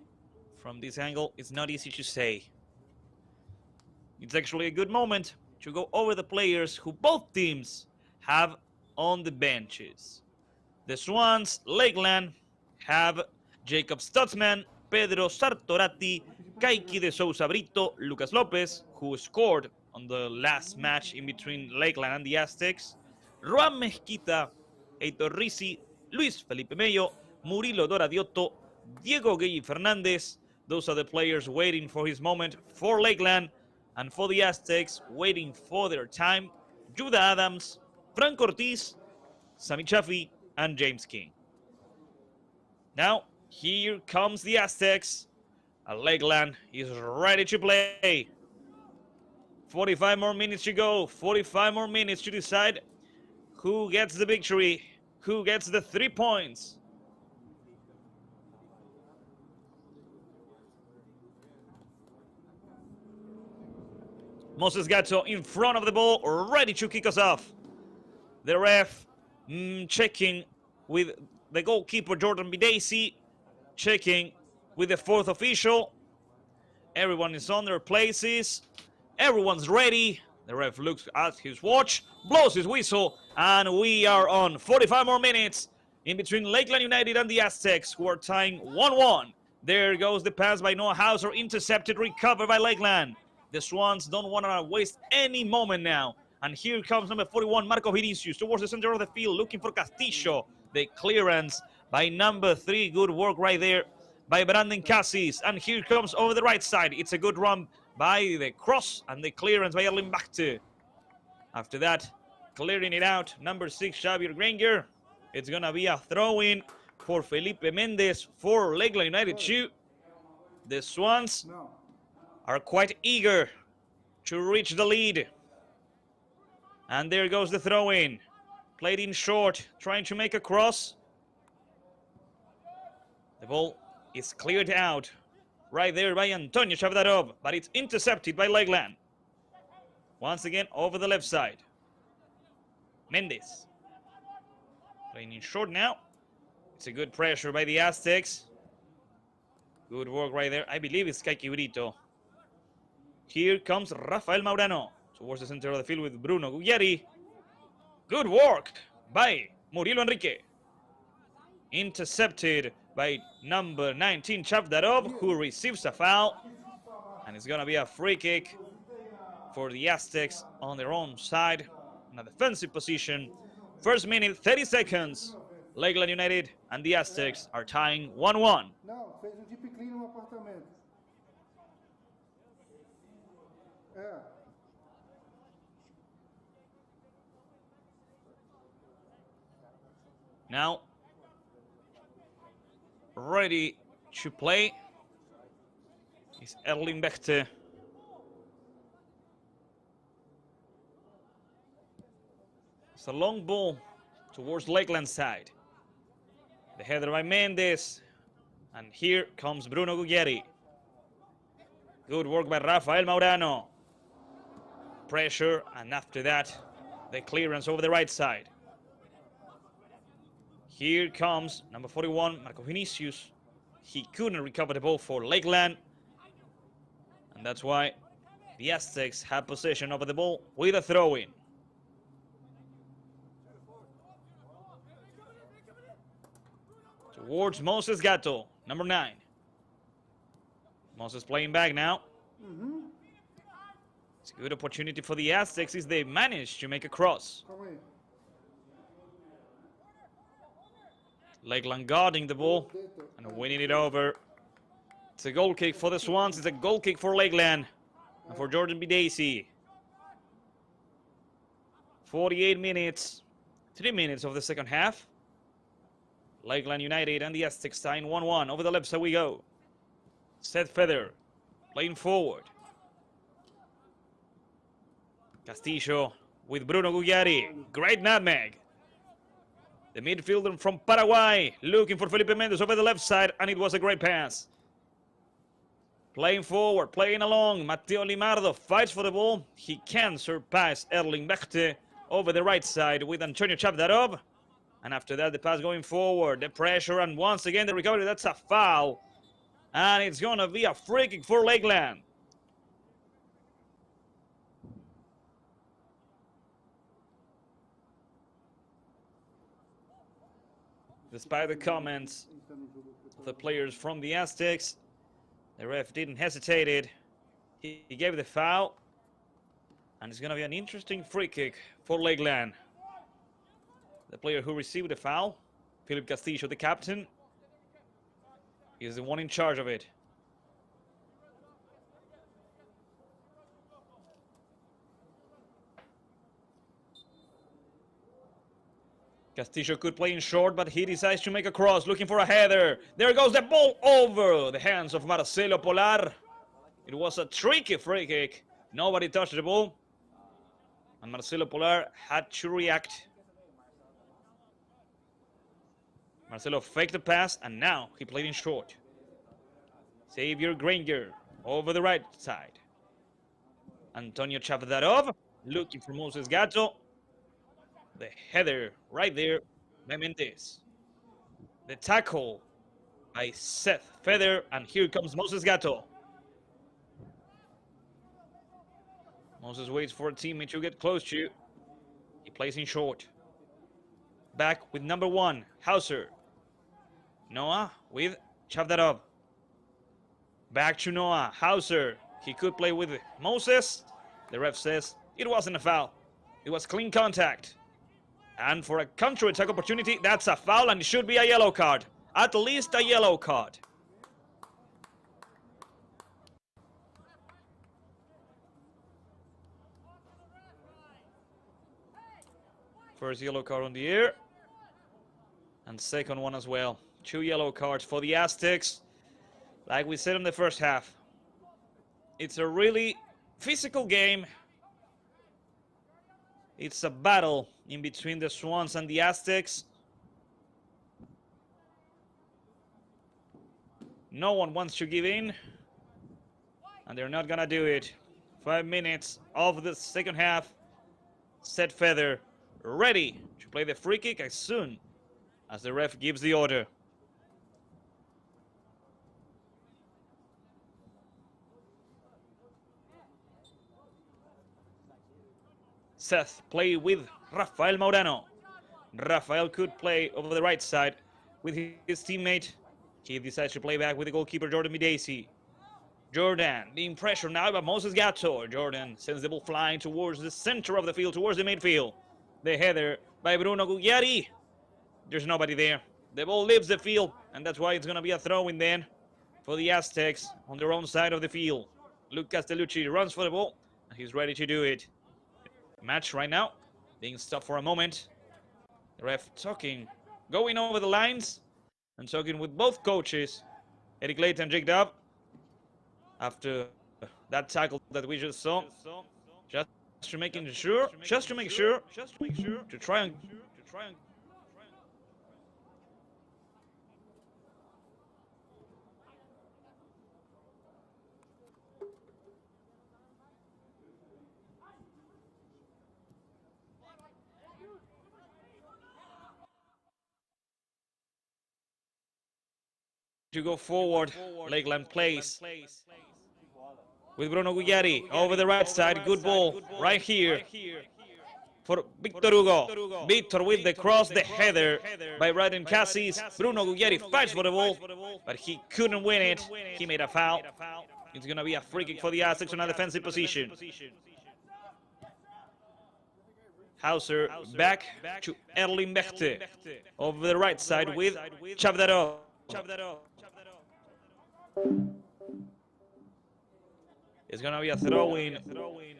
from this angle, it's not easy to say. It's actually a good moment to go over the players who both teams have on the benches. The Swans, Lakeland, have Jacob Stutzman, Pedro Sartorati, Kaiki de Sousa Brito, Lucas Lopez, who scored on the last match in between Lakeland and the Aztecs, Juan Mezquita, Heitor Risi, Luis Felipe Mello, Murilo Doradiotto, Diego Gueye Fernandez. Those are the players waiting for his moment for Lakeland, and for the Aztecs, waiting for their time, Judah Adams, Frank Ortiz, Sami Chaffee, and James King. Now, here comes the Aztecs. Lakeland is ready to play. 45 more minutes to go. 45 more minutes to decide who gets the victory, who gets the 3 points. Moses Gatto in front of the ball, ready to kick us off. The ref checking with the goalkeeper Jordan Bidesi, checking with the 4th official. Everyone is on their places. Everyone's ready. The ref looks at his watch, blows his whistle, and we are on. 45 more minutes in between Lakeland United and the Aztecs, who are tying 1-1. There goes the pass by Noah Hauser, intercepted, recovered by Lakeland. The Swans don't want to waste any moment now. And here comes number 41, Marco Vinicius, towards the center of the field, looking for Castillo. The clearance by number 3. Good work right there by Brandon Cassis. And here comes over the right side. It's a good run by the cross and the clearance by Erling Bachte. After that, clearing it out, number 6, Xavier Granger. It's going to be a throw-in for Felipe Mendez for Lakeland United 2. The Swans are quite eager to reach the lead. And there goes the throw-in. Played in short, trying to make a cross. The ball is cleared out right there by Antonio Shavdarov, but it's intercepted by Lakeland. Once again, over the left side. Mendes. Playing in short now. It's a good pressure by the Aztecs. Good work right there. I believe it's Kaiki Brito. Here comes Rafael Maurano towards the center of the field with Bruno Gugliari. Good work by Murilo Enrique. intercepted by number 19 Chavdarov, who receives a foul, and it's gonna be a free kick for the Aztecs on their own side in a defensive position. First minute, 30 seconds. Lakeland United and the Aztecs are tying 1-1. Não, fez deep clean no apartamento. É. Now, ready to play is Erling Bechte. It's a long ball towards Lakeland side. The header by Mendes. And here comes Bruno Guglieri. Good work by Rafael Maurano. Pressure, and after that, the clearance over the right side. Here comes number 41, Marco Vinicius. He couldn't recover the ball for Lakeland. And that's why the Aztecs have possession over the ball with a throw-in. Towards Moses Gatto, number 9. Moses playing back now. It's a good opportunity for the Aztecs if they manage to make a cross. Calma aí. Lakeland guarding the ball and winning it over. It's a goal kick for the Swans. It's a goal kick for Lakeland and for Jordan Bidesi. 48 minutes, 3 minutes of the second half. Lakeland United and the Aztecs tying 1-1. Over the left side we go. Seth Feather playing forward. Castillo with Bruno Gugliari. Great nutmeg. The midfielder from Paraguay looking for Felipe Mendes over the left side, and it was a great pass. Playing forward, playing along. Mateo Limardo fights for the ball. He can surpass Erling Bechte over the right side with Antonio Chavdarov. And after that, the pass going forward, the pressure, and once again the recovery. That's a foul. And it's going to be a free kick for Lakeland. Despite the comments of the players from the Aztecs, the ref didn't hesitate. He gave the foul. And it's going to be an interesting free kick for Lakeland. The player who received the foul, Philip Castillo, the captain, is the one in charge of it. Castillo could play in short, but he decides to make a cross, looking for a header. There goes the ball over the hands of Marcelo Polar. It was a tricky free kick. Nobody touched the ball. And Marcelo Polar had to react. Marcelo faked the pass, and now he played in short. Xavier Granger over the right side. Antonio Chavdarov looking for Moses Gatto. The header right there by Mendes. The tackle by Seth Feather, and here comes Moses Gatto. Moses waits for a teammate to get close to. He plays in short. Back with number 1, Hauser. Noah with Chavdarov. Back to Noah. Hauser. He could play with Moses. The ref says it wasn't a foul. It was clean contact. And for a counter-attack opportunity, that's a foul, and it should be a yellow card. At least a yellow card. First yellow card on the air. And second one as well. 2 yellow cards for the Aztecs. Like we said in the first half, it's a really physical game. It's a battle in between the Swans and the Aztecs. No one wants to give in, and they're not gonna do it. 5 minutes of the second half. Seth Feather ready to play the free kick as soon as the ref gives the order. Seth play with Rafael Maurano. Rafael could play over the right side with his teammate. He decides to play back with the goalkeeper, Jordan Midesi. Jordan being pressured now by Moses Gatto. Jordan sends the ball flying towards the center of the field, towards the midfield. The header by Bruno Gugliari. There's nobody there. The ball leaves the field, and that's why it's going to be a throw-in then for the Aztecs on their own side of the field. Luke Castellucci runs for the ball, and he's ready to do it. Match right now being stopped for a moment. The ref going over the lines and talking with both coaches, Eric Layton and Jake Dove, after that tackle that we just saw. Just to make sure, to try and to go forward. Lakeland plays with Bruno Gugliari over the right side. Good ball right here for Victor Hugo. Victor with the cross, the header by Radin Cassis. Bruno Gugliari fights for the ball, but he couldn't win it. He made a foul. It's going to be a free kick for the Aztecs on a defensive position. Hauser back to Erling Bechte over the right side with Chavdarov. It's going to be a throw-in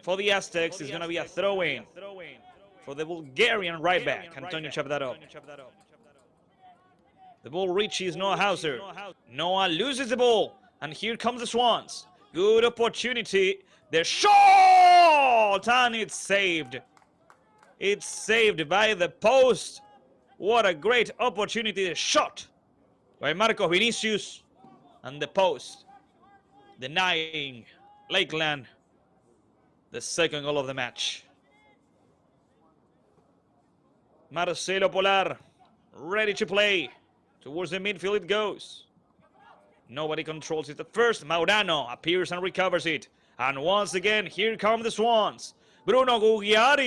for the Aztecs. It's going to be a throw-in for the Bulgarian right back, Antonio Chavdarov. The ball reaches Noah Hauser. Noah loses the ball, and here comes the Swans. Good opportunity. The shot, and it's saved. It's saved by the post. What a great opportunity. The shot by Marcos Vinicius, and the post denying Lakeland the second goal of the match. Marcelo Polar ready to play. Towards the midfield it goes. Nobody controls it at first. Maurano appears and recovers it. And once again, here come the Swans. Bruno Gugliari!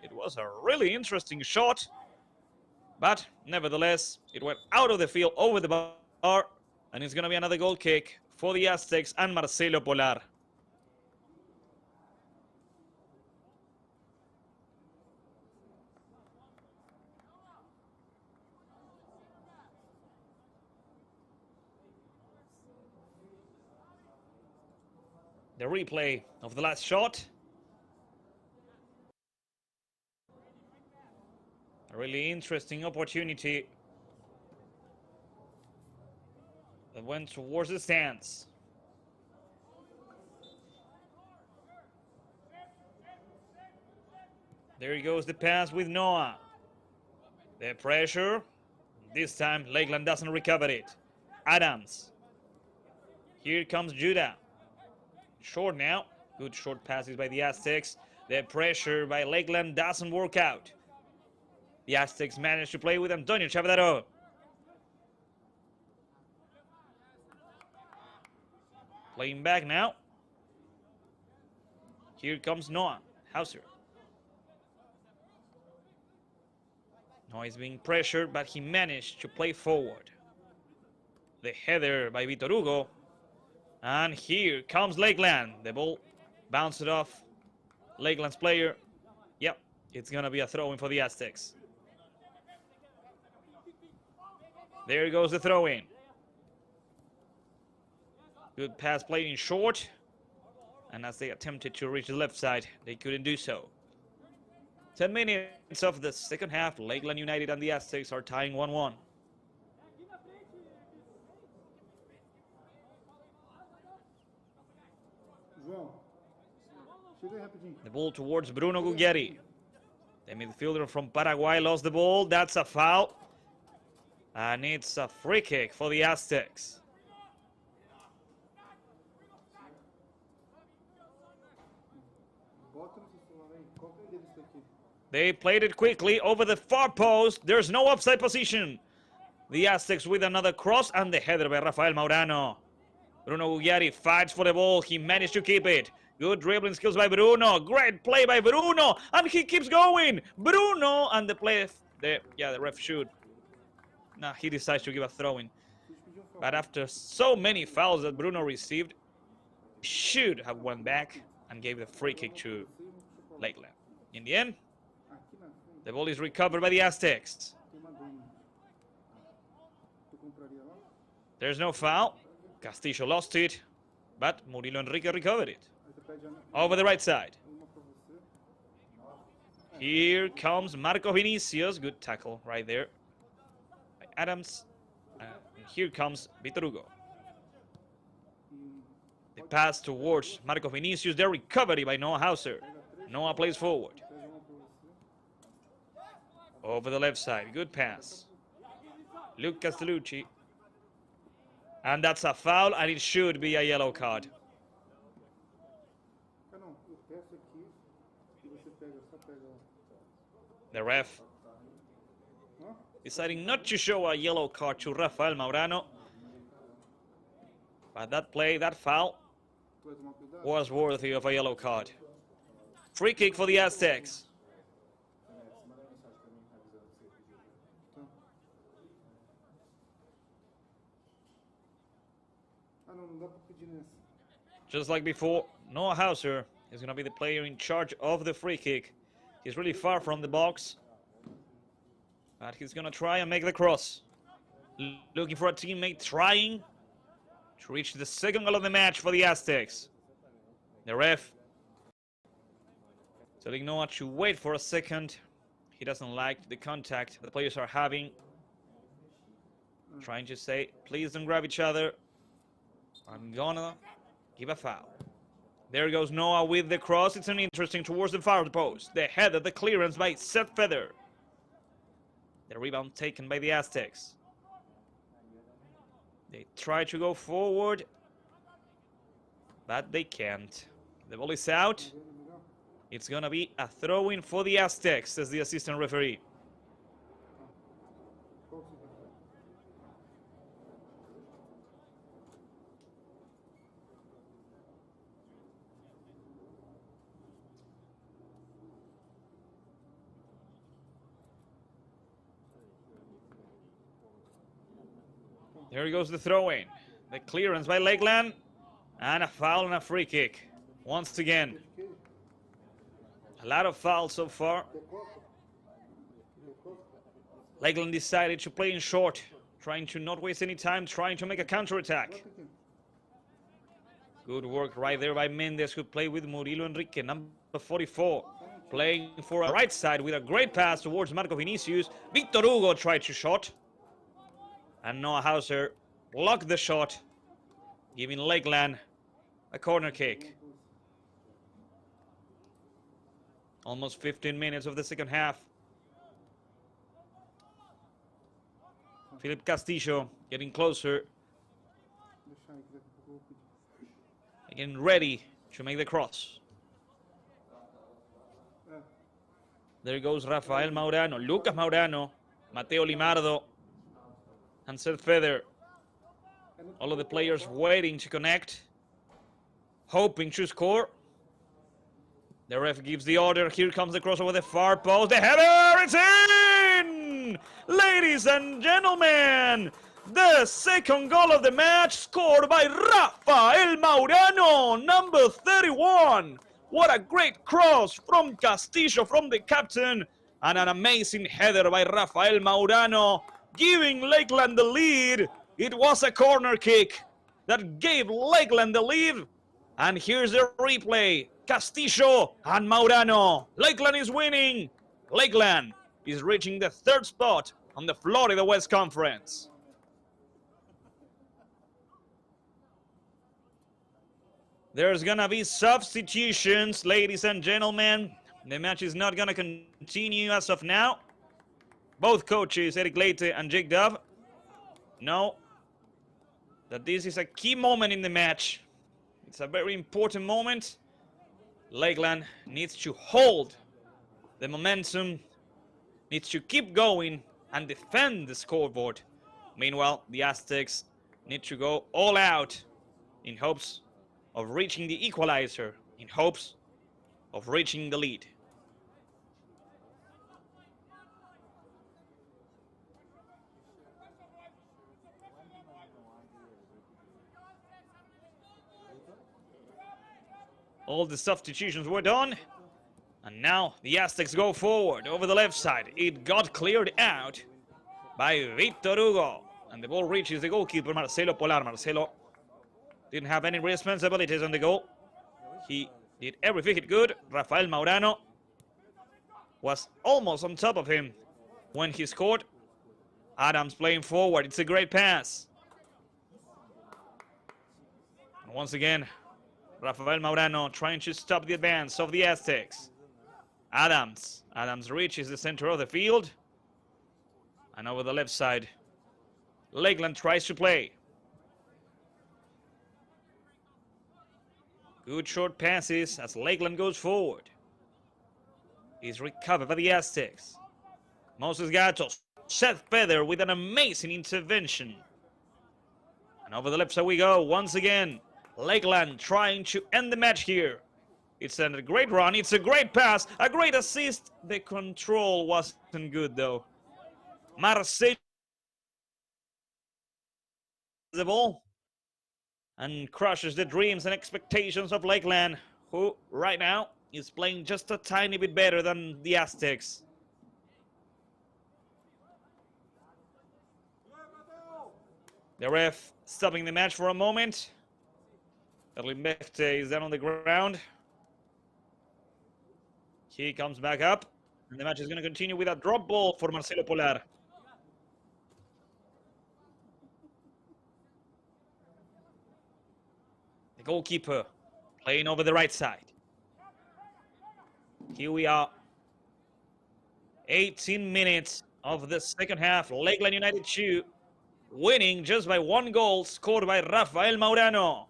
It was a really interesting shot, but nevertheless, it went out of the field, over the bar, and it's going to be another goal kick for the Aztecs and Marcelo Polar. The replay of the last shot. A really interesting opportunity that went towards the stands. There he goes, the pass with Noah. The pressure. This time Lakeland doesn't recover it. Adams. Here comes Judah. Short now. Good short passes by the Aztecs. The pressure by Lakeland doesn't work out. The Aztecs managed to play with Antonio Chavdarov. Playing back now. Here comes Noah Hauser. Noah is being pressured, but he managed to play forward. The header by Victor Hugo. And here comes Lakeland. The ball bounced off Lakeland's player. Yep, it's going to be a throw-in for the Aztecs. There goes the throw-in. Good pass played in short. And as they attempted to reach the left side, they couldn't do so. 10 minutes of the second half. Lakeland United and the Aztecs are tying 1-1. The ball towards Bruno Gugliari. The midfielder from Paraguay lost the ball. That's a foul. And it's a free kick for the Aztecs. They played it quickly over the far post. There's no offside position. The Aztecs with another cross and the header by Rafael Maurano. Bruno Gugliari fights for the ball. He managed to keep it. Good dribbling skills by Bruno. Great play by Bruno. And he keeps going. Bruno, and the play The ref should. Nah, he decides to give a throw-in. But after so many fouls that Bruno received, he should have went back and gave the free kick to Lakeland. In the end, Aqui na frente the ball is recovered by the Aztecs. tem uma dona. Tu compraria lá? There's no foul. Castillo lost it, but Murilo Enrique recovered it. Aí tu pede Over the right side. uma pra você. Here comes Marco Vinicius. Good tackle right there by Adams. And here comes Vitor Hugo. The pass towards Marco Vinicius. The recovery by Noah Hauser. Noah plays forward. Pede uma pra você. Over the left side. Good pass. Luke Castellucci. And that's a foul, and it should be a yellow card. Ah, não. Eu peço aqui e você pega, só pega lá. The ref Hã? deciding not to show a yellow card to Rafael Maurano. But that play, that foul, Tu vai tomar cuidado? was worthy of a yellow card. Free kick for the Aztecs. Ah, não. Não dá pra pedir nessa. Just like before, Noah Hauser is going to be the player in charge of the free kick. He's really far from the box, but he's going to try and make the cross. Looking for a teammate, trying to reach the second goal of the match for the Aztecs. The ref telling Noah to wait for a second. He doesn't like the contact the players are having. Trying to say, please don't grab each other. I'm gonna give a foul. There goes Noah with the cross. It's an interesting towards the far post. The header, the clearance by Seth Feather. The rebound taken by the Aztecs. They try to go forward, but they can't. The ball is out. It's gonna be a throw-in for the Aztecs, says the assistant referee. Qual que você prefere? There goes the throw-in. The clearance by Lakeland. And a foul and a free kick. Once again. A lot of fouls so far. Lakeland decided to play in short. Trying to not waste any time. Trying to make a counter-attack. Good work right there by Mendes, who played with Murilo Enrique, number 44. Playing for a right side with a great pass towards Marco Vinicius. Vitor Hugo tried to shot. And Noah Hauser blocked the shot, giving Lakeland a corner kick. Almost 15 minutes of the second half. Philip Castillo getting closer, Deixa aí, que daqui a pouco eu vou pedir. getting ready to make the cross. There goes Rafael Maurano, Lucas Maurano, Mateo Limardo, and Seth Feather. All of the players waiting to connect, hoping to score. The ref gives the order. Here comes the cross over the far post. The header, it's in! Ladies and gentlemen, the second goal of the match scored by Rafael Maurano, number 31. What a great cross from Castillo, from the captain, and an amazing header by Rafael Maurano, giving Lakeland the lead. It was a corner kick that gave Lakeland the lead. And here's the replay. Castillo and Maurano. Lakeland is winning. Lakeland is reaching the third spot on the Florida West Conference. There's gonna be substitutions, ladies and gentlemen. The match is not gonna continue as of now. Both coaches, Eric Leite and Jake Dove, know that this is a key moment in the match. It's a very important moment. Lakeland needs to hold the momentum, needs to keep going and defend the scoreboard. Meanwhile, the Aztecs need to go all out in hopes of reaching the equalizer, in hopes of reaching the lead. All the substitutions were done. And now the Aztecs go forward over the left side. It got cleared out by Victor Hugo. And the ball reaches the goalkeeper, Marcelo Polar. Marcelo didn't have any responsibilities on the goal. He did everything he could. Rafael Maurano was almost on top of him when he scored. Adams playing forward. It's a great pass. And once again, Rafael Maurano trying to stop the advance of the Aztecs. Adams reaches the center of the field. And over the left side, Lakeland tries to play. Good short passes as Lakeland goes forward. He's recovered by the Aztecs. Moses Gatos, Seth Feather with an amazing intervention. And over the left side we go once again. Lakeland trying to end the match here. It's a great run, it's a great pass, a great assist. The control wasn't good though. Marcelo the ball and crushes the dreams and expectations of Lakeland, who right now is playing just a tiny bit better than the Aztecs. The ref stopping the match for a moment. Erlimbekte is down on the ground. He comes back up, and the match is going to continue with a drop ball for Marcelo Polar. The goalkeeper playing over the right side. Here we are. 18 minutes of the second half. Lakeland United 2, winning just by 1 goal, scored by Rafael Maurano.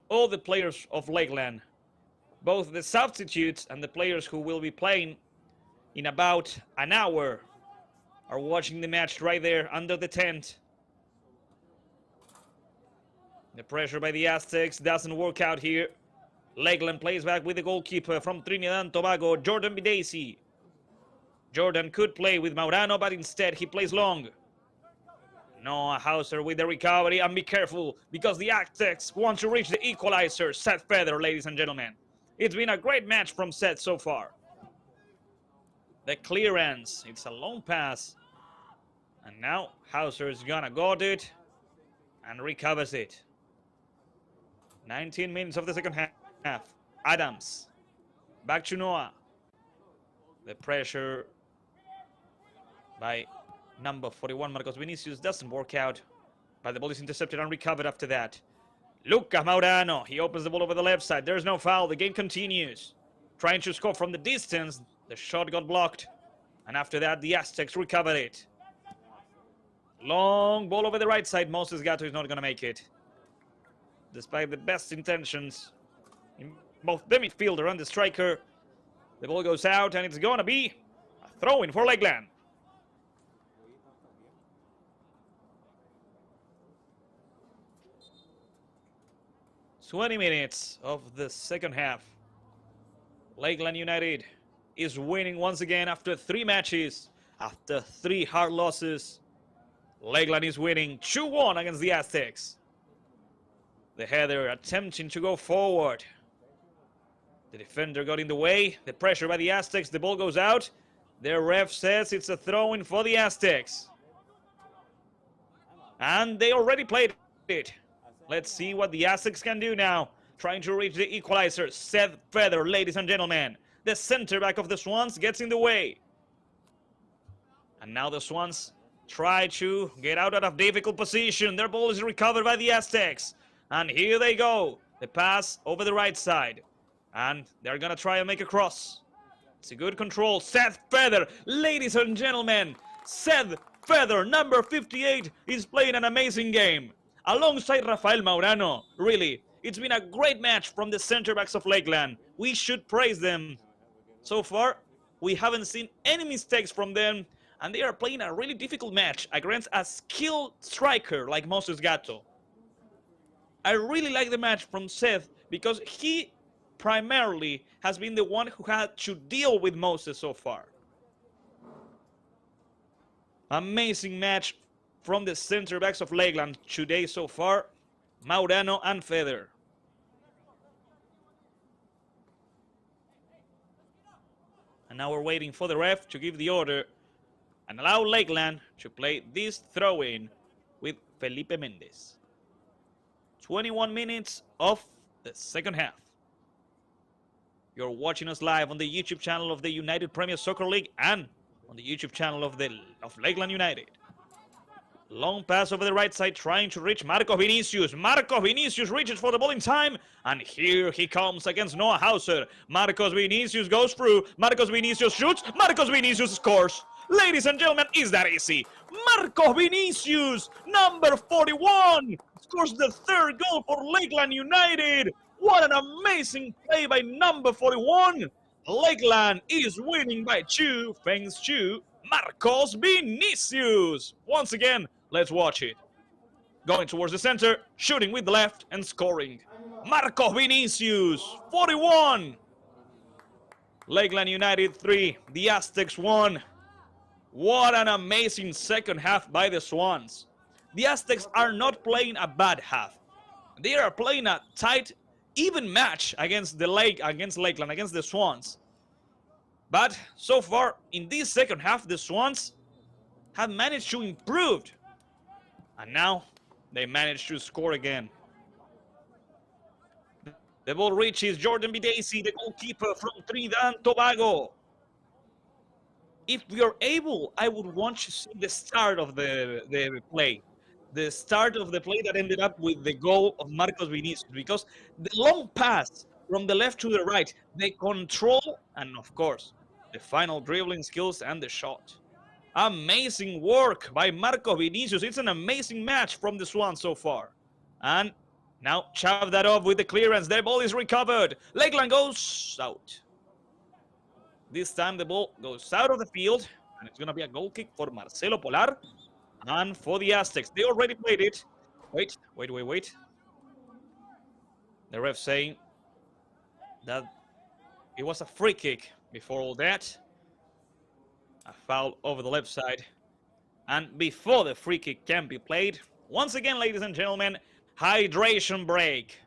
All the players of Lakeland, both the substitutes and the players who will be playing in about an hour, are watching the match right there under the tent. The pressure by the Aztecs doesn't work out here. Lakeland plays back with the goalkeeper from Trinidad and Tobago, Jordan Bidesi. Jordan could play with Maurano, but instead he plays long. Noah Hauser with the recovery, and be careful because the Aztecs want to reach the equalizer. Seth Feather, ladies and gentlemen. It's been a great match from Seth so far. The clearance, it's a long pass. And now Hauser is gonna guard it and recovers it. 19 minutes of the second half. Adams, back to Noah. The pressure by number 41, Marcos Vinicius, doesn't work out, but the ball is intercepted and recovered after that. Lucas Maurano, he opens the ball over the left side. There's no foul. The game continues. Trying to score from the distance. The shot got blocked. And after that, the Aztecs recovered it. Long ball over the right side. Moses Gato is not going to make it. Despite the best intentions in both the midfielder and the striker, the ball goes out, and it's going to be a throw-in for Lakeland. 20 minutes of the second half. Lakeland United is winning once again after 3 matches, after 3 hard losses. Lakeland is winning 2-1 against the Aztecs. The header attempting to go forward. The defender got in the way. The pressure by the Aztecs. The ball goes out. The ref says it's a throw-in for the Aztecs. And they already played it. Let's see what the Aztecs can do now. Trying to reach the equalizer. Seth Feather, ladies and gentlemen. The center back of the Swans gets in the way. And now the Swans try to get out of difficult position. Their ball is recovered by the Aztecs. And here they go. The pass over the right side. And they're going to try and make a cross. It's a good control. Seth Feather, ladies and gentlemen. Seth Feather, number 58, is playing an amazing game. Alongside Rafael Maurano. Really, it's been a great match from the center backs of Lakeland. We should praise them. So far, we haven't seen any mistakes from them. And they are playing a really difficult match against a skilled striker like Moses Gato. I really like the match from Seth because he primarily has been the one who had to deal with Moses so far. Amazing match from the center backs of Lakeland today so far. Maurano, and Feder. And now we're waiting for the ref to give the order and allow Lakeland to play this throw-in with Felipe Mendez. 21 minutes of the second half. You're watching us live on the YouTube channel of the United Premier Soccer League and on the YouTube channel of Lakeland United. Long pass over the right side, trying to reach Marcos Vinicius. Marcos Vinicius reaches for the ball in time, and here he comes against Noah Hauser. Marcos Vinicius goes through. Marcos Vinicius shoots. Marcos Vinicius scores. Ladies and gentlemen, is that easy? Marcos Vinicius, number 41, scores the third goal for Lakeland United. What an amazing play by number 41. Lakeland is winning by 2 thanks to Marcos Vinicius. Once again, let's watch it. Going towards the center, shooting with the left and scoring. Marcos Vinicius, 41. Lakeland United 3, the Aztecs 1. What an amazing second half by the Swans. The Aztecs are not playing a bad half. They are playing a tight, even match against Lakeland, against the Swans. But so far, in this second half, the Swans have managed to improve. And now, they managed to score again. The ball reaches Jordan Bidesi, the goalkeeper from Trinidad and Tobago. If we are able, I would want to see the start of the play. The start of the play that ended up with the goal of Marcos Vinicius. Because the long pass from the left to the right, the control, and of course, the final dribbling skills and the shot. Amazing work by Marcos Vinicius. It's an amazing match from the Swans so far. And now shove that off with the clearance. Their ball is recovered. Lakeland goes out. This time the ball goes out of the field, and it's going to be a goal kick for Marcelo Polar and for the Aztecs. They already played it. Wait. The ref saying that it was a free kick before all that. A foul over the left side. And before the free kick can be played, once again, ladies and gentlemen, hydration break.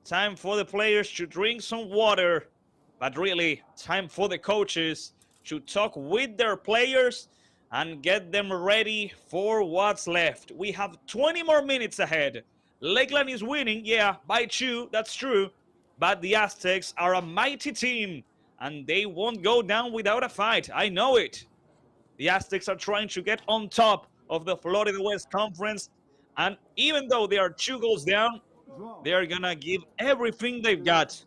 Time for the players to drink some water. But really, time for the coaches to talk with their players and get them ready for what's left. We have 20 more minutes ahead. Lakeland is winning, yeah, by 2, that's true. But the Aztecs are a mighty team, and they won't go down without a fight. I know it. The Aztecs are trying to get on top of the Florida West Conference, and even though they are 2 goals down, they are gonna give everything they've got.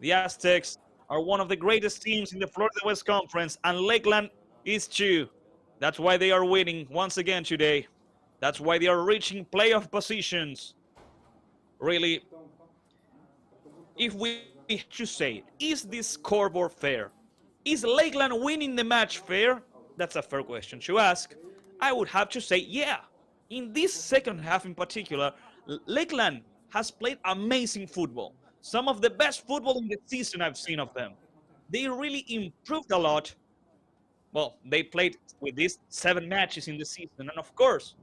The Aztecs are one of the greatest teams in the Florida West Conference, and Lakeland is too. That's why they are winning once again today. That's why they are reaching playoff positions. Really, if we should say, is this scoreboard fair? Is Lakeland winning the match fair? That's a fair question to ask. I would have to say, yeah. In this second half in particular, Lakeland has played amazing football. Some of the best football in the season I've seen of them. They really improved a lot. Well, they played with these 7 matches in the season. And of course,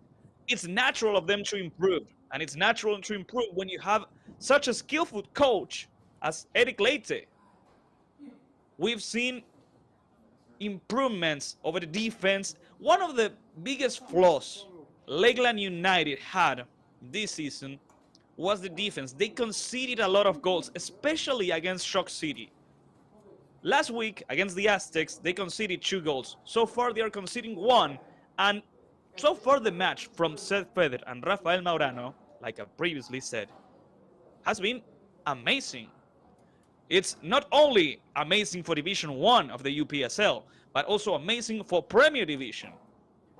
it's natural of them to improve. And it's natural to improve when you have such a skillful coach as Eric Leite. We've seen improvements over the defense. One of the biggest flaws Lakeland United had this season was the defense. They conceded a lot of goals, especially against Shock City. Last week, against the Aztecs, they conceded 2 goals. So far, they are conceding 1. And so far, the match from Seth Feder and Rafael Maurano, like I previously said, has been amazing. It's not only amazing for Division 1 of the UPSL, but also amazing for Premier Division.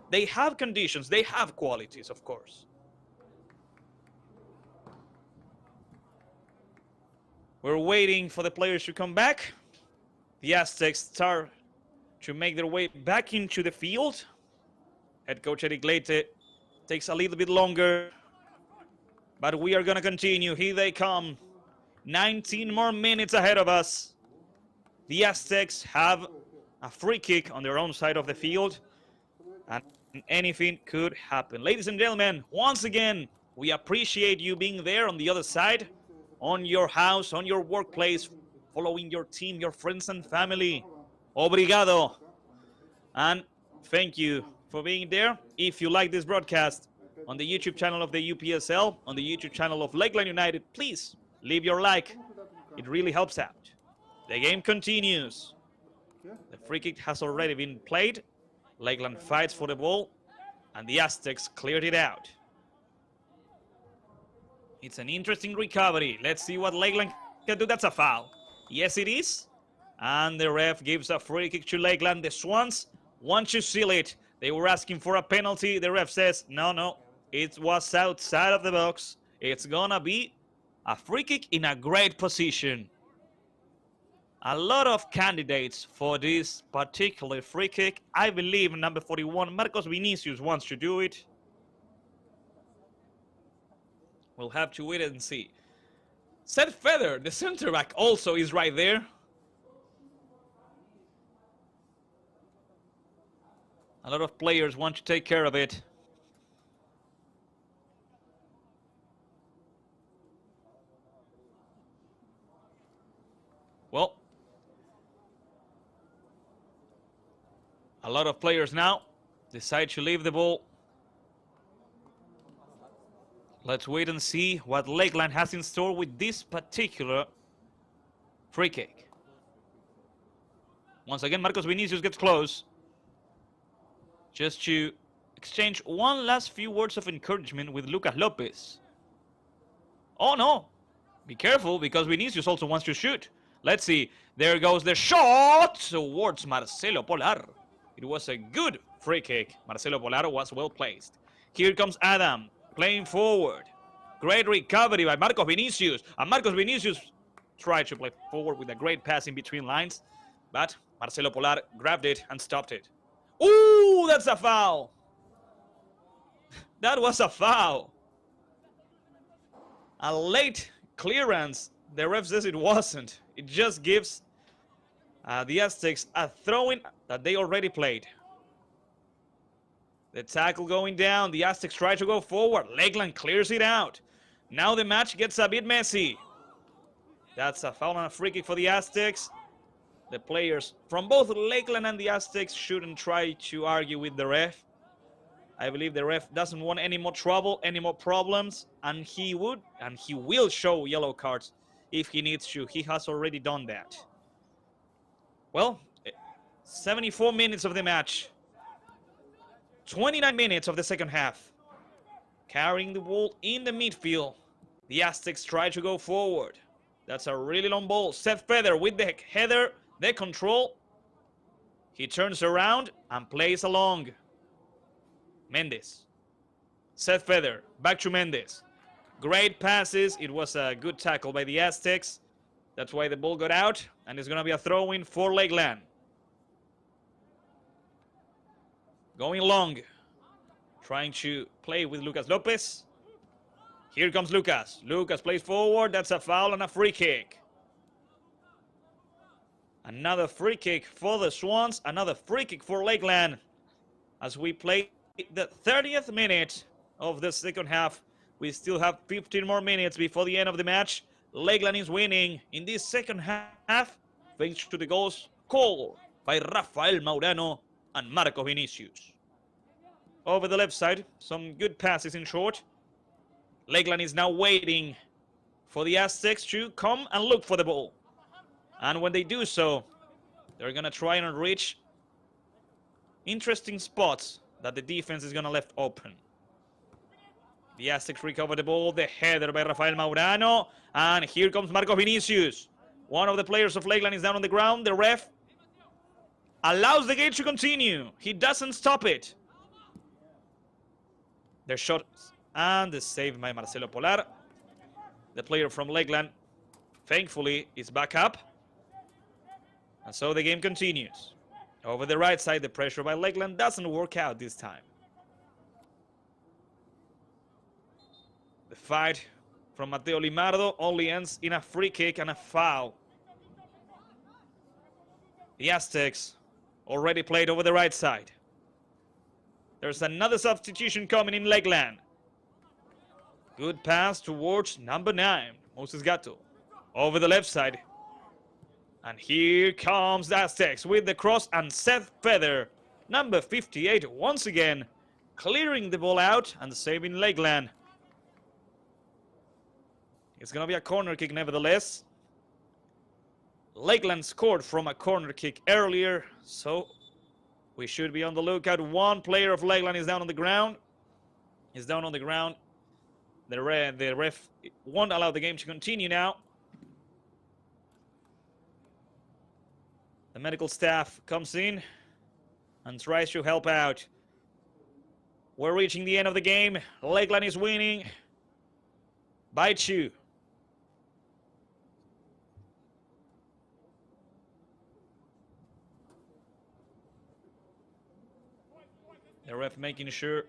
They have conditions, they have qualities, of course. We're waiting for the players to come back. The Aztecs start to make their way back into the field. Head coach Eric Leite takes a little bit longer, but we are going to continue. Here they come. 19 more minutes ahead of us. The Aztecs have a free kick on their own side of the field, and anything could happen. Ladies and gentlemen, once again, We appreciate you being there on the other side, on your house, on your workplace, following your team, your friends and family. Obrigado. And thank you for being there. If you like this broadcast on the YouTube channel of the UPSL, on the YouTube channel of Lakeland United, please leave your like. It really helps out. The game continues. The free kick has already been played. Lakeland fights for the ball, and the Aztecs cleared it out. It's an interesting recovery. Let's see what Lakeland can do. That's a foul. Yes, it is. And the ref gives a free kick to Lakeland. The Swans want to seal it. They were asking for a penalty. The ref says, no, it was outside of the box. It's gonna be a free kick in a great position. A lot of candidates for this particular free kick. I believe number 41, Marcos Vinicius, wants to do it. We'll have to wait and see. Seth Feather, the center back, also is right there. A lot of players want to take care of it. Well, a lot of players now decide to leave the ball. Let's wait and see what Lakeland has in store with this particular free kick. Once again, Marcos Vinicius gets close. Just to exchange one last few words of encouragement with Lucas Lopez. Oh no! Be careful, because Vinicius also wants to shoot. Let's see. There goes the shot towards Marcelo Polar. It was a good free kick. Marcelo Polar was well placed. Here comes Adam, playing forward. Great recovery by Marcos Vinicius. And Marcos Vinicius tried to play forward with a great pass in between lines. But Marcelo Polar grabbed it and stopped it. Ooh, that's a foul. That was a foul. A late clearance. The ref says it wasn't. It just gives the Aztecs a throw-in that they already played. The tackle going down. The Aztecs try to go forward. Lakeland clears it out. Now the match gets a bit messy. That's a foul and a free kick for the Aztecs. The players from both Lakeland and the Aztecs shouldn't try to argue with the ref. I believe the ref doesn't want any more trouble, any more problems, and he will show yellow cards if he needs to. He has already done that. Well, 74 minutes of the match. 29 minutes of the second half. Carrying the ball in the midfield. The Aztecs try to go forward. That's a really long ball. Seth Feather with the header, the control. He turns around and plays along. Mendes. Seth Feather, back to Mendes. Great passes. It was a good tackle by the Aztecs. That's why the ball got out, and it's going to be a throw-in for Lakeland. Going long. Trying to play with Lucas Lopez. Here comes Lucas. Lucas plays forward. That's a foul and a free kick. Another free kick for the Swans. Another free kick for Lakeland. As we play the 30th minute of the second half. We still have 15 more minutes before the end of the match. Lakeland is winning in this second half thanks to the goals scored by Rafael Maurano and Marcos Vinicius. Over the left side, some good passes in short. Lakeland is now waiting for the Aztecs to come and look for the ball. And when they do so, they're going to try and reach interesting spots that the defense is going to left open. The Aztecs recover the ball. The header by Rafael Maurano. And here comes Marcos Vinicius. One of the players of Lakeland is down on the ground. The ref allows the game to continue. He doesn't stop it. Their shot and the save by Marcelo Polar. The player from Lakeland, thankfully, is back up. And so the game continues. Over the right side, the pressure by Lakeland doesn't work out this time. The fight from Mateo Limardo only ends in a free kick and a foul. The Aztecs already played over the right side. There's another substitution coming in Lakeland. Good pass towards number 9, Moses Gato. Over the left side. And here comes the Aztecs with the cross and Seth Feather, number 58, once again, clearing the ball out and saving Lakeland. It's going to be a corner kick nevertheless. Lakeland scored from a corner kick earlier, so we should be on the lookout. One player of Lakeland is down on the ground. He's down on the ground. The ref won't allow the game to continue now. The medical staff comes in and tries to help out. We're reaching the end of the game. Lakeland is winning by 2. The ref making sure.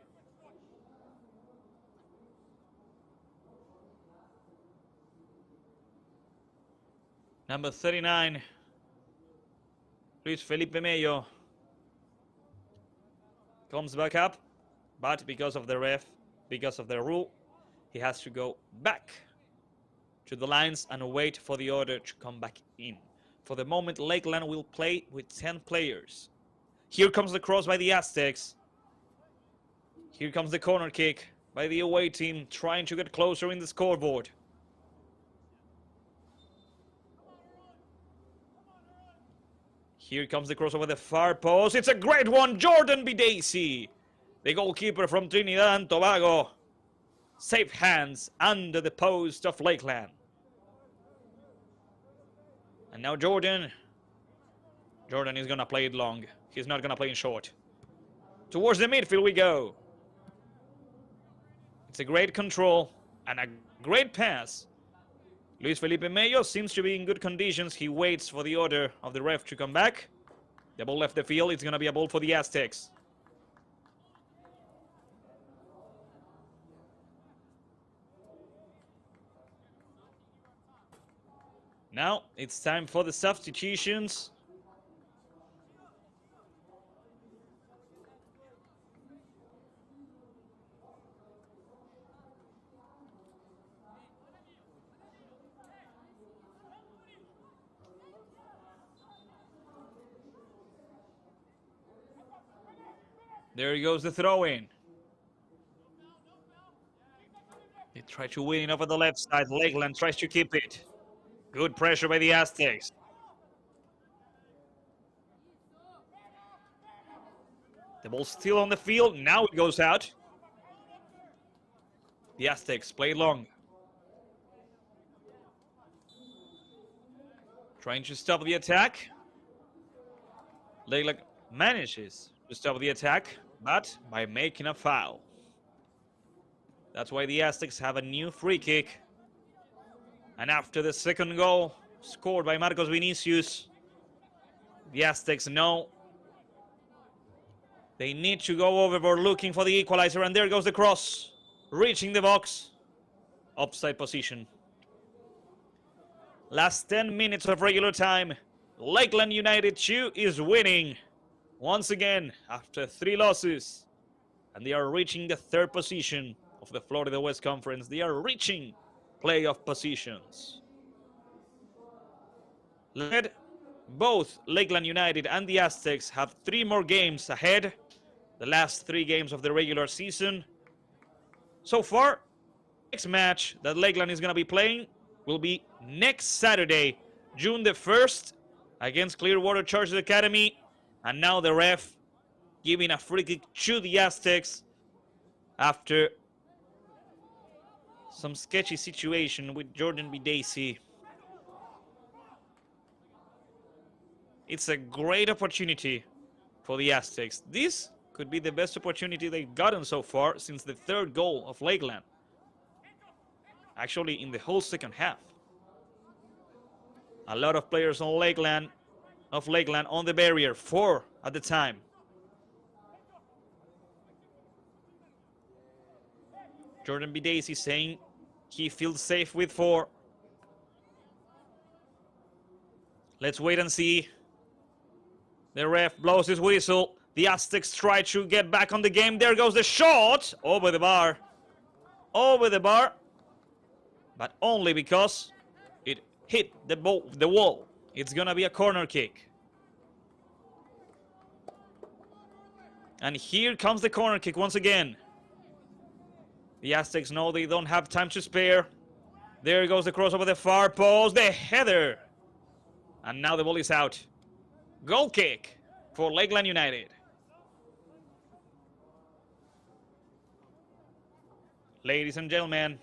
Number 39, Luis Felipe Mello, comes back up, but because of the ref, because of the rule, he has to go back to the lines and wait for the order to come back in. For the moment, Lakeland will play with 10 players. Here comes the cross by the Aztecs. Here comes the corner kick by the away team, trying to get closer in the scoreboard. Here comes the cross over the far post. It's a great one. Jordan Bidacy, the goalkeeper from Trinidad and Tobago. Safe hands under the post of Lakeland. And now Jordan. Jordan is going to play it long. He's not going to play it short. Towards the midfield we go. It's a great control and a great pass. Luis Felipe Mello seems to be in good conditions. He waits for the order of the ref to come back. The ball left the field. It's going to be a ball for the Aztecs. Now it's time for the substitutions. There goes the throw-in. They try to win it over the left side. Lakeland tries to keep it. Good pressure by the Aztecs. The ball's still on the field. Now it goes out. The Aztecs play long. Trying to stop the attack. Lakeland manages to stop the attack, but by making a foul. That's why the Aztecs have a new free kick. And after the second goal scored by Marcos Vinicius, the Aztecs know they need to go overboard looking for the equalizer, and there goes the cross, reaching the box. Offside position. Last 10 minutes of regular time. Lakeland United 2 is winning once again after 3 losses. And they are reaching the 3rd position of the Florida West Conference. They are reaching playoff positions. Both Lakeland United and the Aztecs have 3 more games ahead. The last 3 games of the regular season. So far, next match that Lakeland is going to be playing will be next Saturday, June the 1st, against Clearwater Chargers Academy. And now the ref giving a free kick to the Aztecs after some sketchy situation with Jordan Bidacy. It's a great opportunity for the Aztecs. This could be the best opportunity they've gotten so far since the 3rd goal of Lakeland. Actually, in the whole second half. A lot of players on Lakeland on the barrier, 4 at the time. Jordan Bidacy saying he feels safe with 4. Let's wait and see. The ref blows his whistle. The Aztecs try to get back on the game. There goes the shot over the bar. over the bar, but only because it hit the wall. It's gonna be a corner kick. And here comes the corner kick once again. The Aztecs know they don't have time to spare. There goes the cross over the far post, the header. And now the ball is out. Goal kick for Lakeland United. Ladies and gentlemen,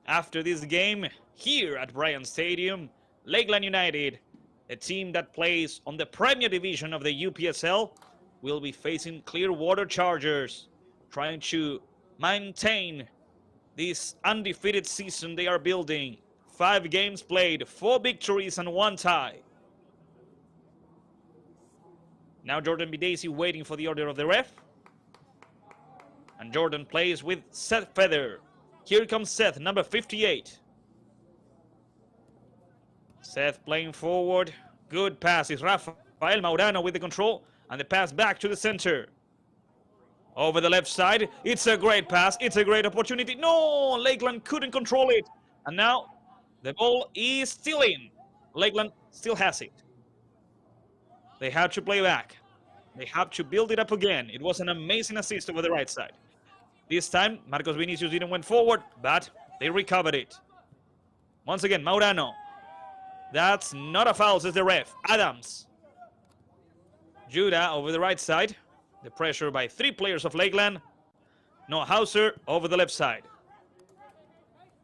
after this game here at Bryant Stadium, Lakeland United, a team that plays on the Premier Division of the UPSL, will be facing Clearwater Chargers, trying to maintain this undefeated season they are building. 5 games played, 4 victories and 1 tie. Now Jordan Bidesi waiting for the order of the ref. And Jordan plays with Seth Feather. Here comes Seth, number 58. Seth playing forward. Good pass is Rafael Maurano with the control. And the pass back to the center. Over the left side. It's a great pass. It's a great opportunity. No, Lakeland couldn't control it. And now the ball is still in. Lakeland still has it. They had to play back. They have to build it up again. It was an amazing assist over the right side. This time, Marcos Vinicius didn't went forward, but they recovered it. Once again, Maurano. That's not a foul, says the ref. Adams. Judah over the right side. The pressure by 3 players of Lakeland. No, Hauser over the left side.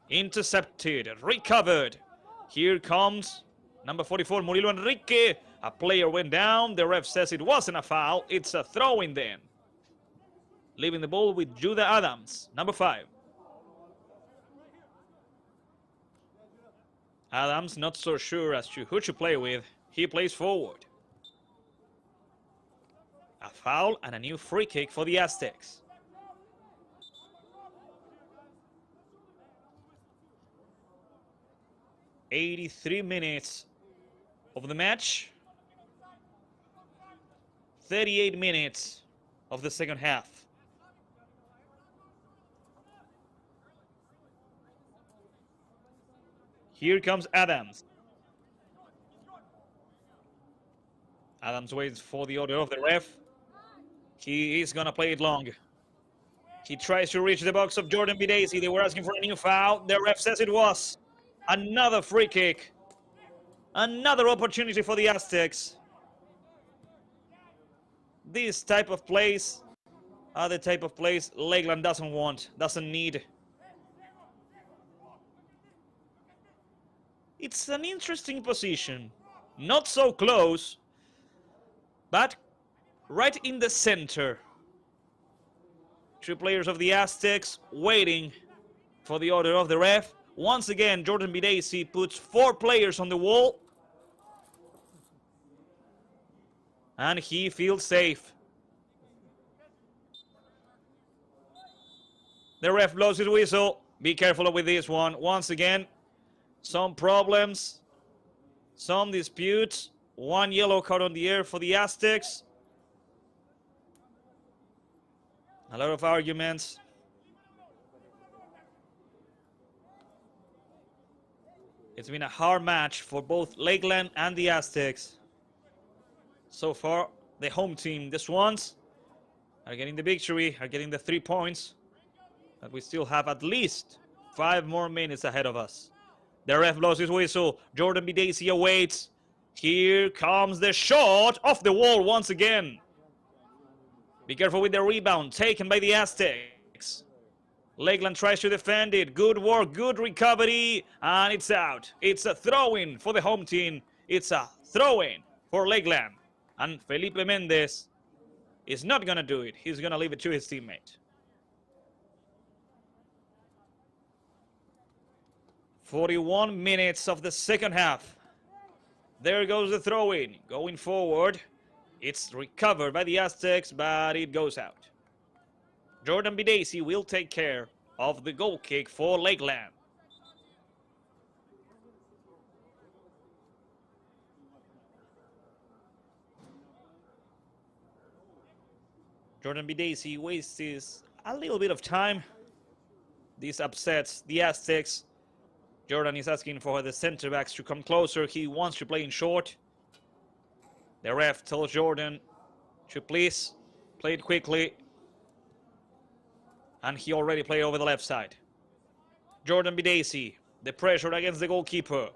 Intercepted, recovered. Here comes number 44, Murilo Enrique. A player went down. The ref says it wasn't a foul. It's a throw-in then. Leaving the ball with Judah Adams, number 5. Adams not so sure as to who to play with. He plays forward. A foul and a new free kick for the Aztecs. "83 minutes of the match. 38 minutes of the second half. Here comes Adams. Adams waits for the order of the ref. He is going to play it long. He tries to reach the box of Jordan Bidesi. They were asking for a new foul. The ref says it was. Another free kick. Another opportunity for the Aztecs. This type of plays are the type of plays Lakeland doesn't want, doesn't need. It's an interesting position. Not so close, but right in the center. 2 players of the Aztecs waiting for the order of the ref. Once again, Jordan Bidesi puts 4 players on the wall. And he feels safe. The ref blows his whistle. Be careful with this one. Once again, some problems, some disputes. 1 yellow card on the air for the Aztecs. A lot of arguments. It's been a hard match for both Lakeland and the Aztecs. So far, the home team, the Swans, are getting the victory, are getting the 3 points. But we still have at least 5 more minutes ahead of us. The ref blows his whistle. Jordan Bidesi awaits. Here comes the shot off the wall once again. Be careful with the rebound taken by the Aztecs. Lakeland tries to defend it. Good work, good recovery, and it's out. It's a throw-in for the home team. It's a throw-in for Lakeland. And Felipe Mendez is not going to do it. He's going to leave it to his teammate. 41 minutes of the second half. There goes the throw-in. Going forward. It's recovered by the Aztecs, but it goes out. Jordan Bidesi will take care of the goal kick for Lakeland. Jordan Bidesi wastes a little bit of time. This upsets the Aztecs. Jordan is asking for the center backs to come closer. He wants to play in short. The ref tells Jordan to please play it quickly. And he already played over the left side. Jordan Bidesi, the pressure against the goalkeeper.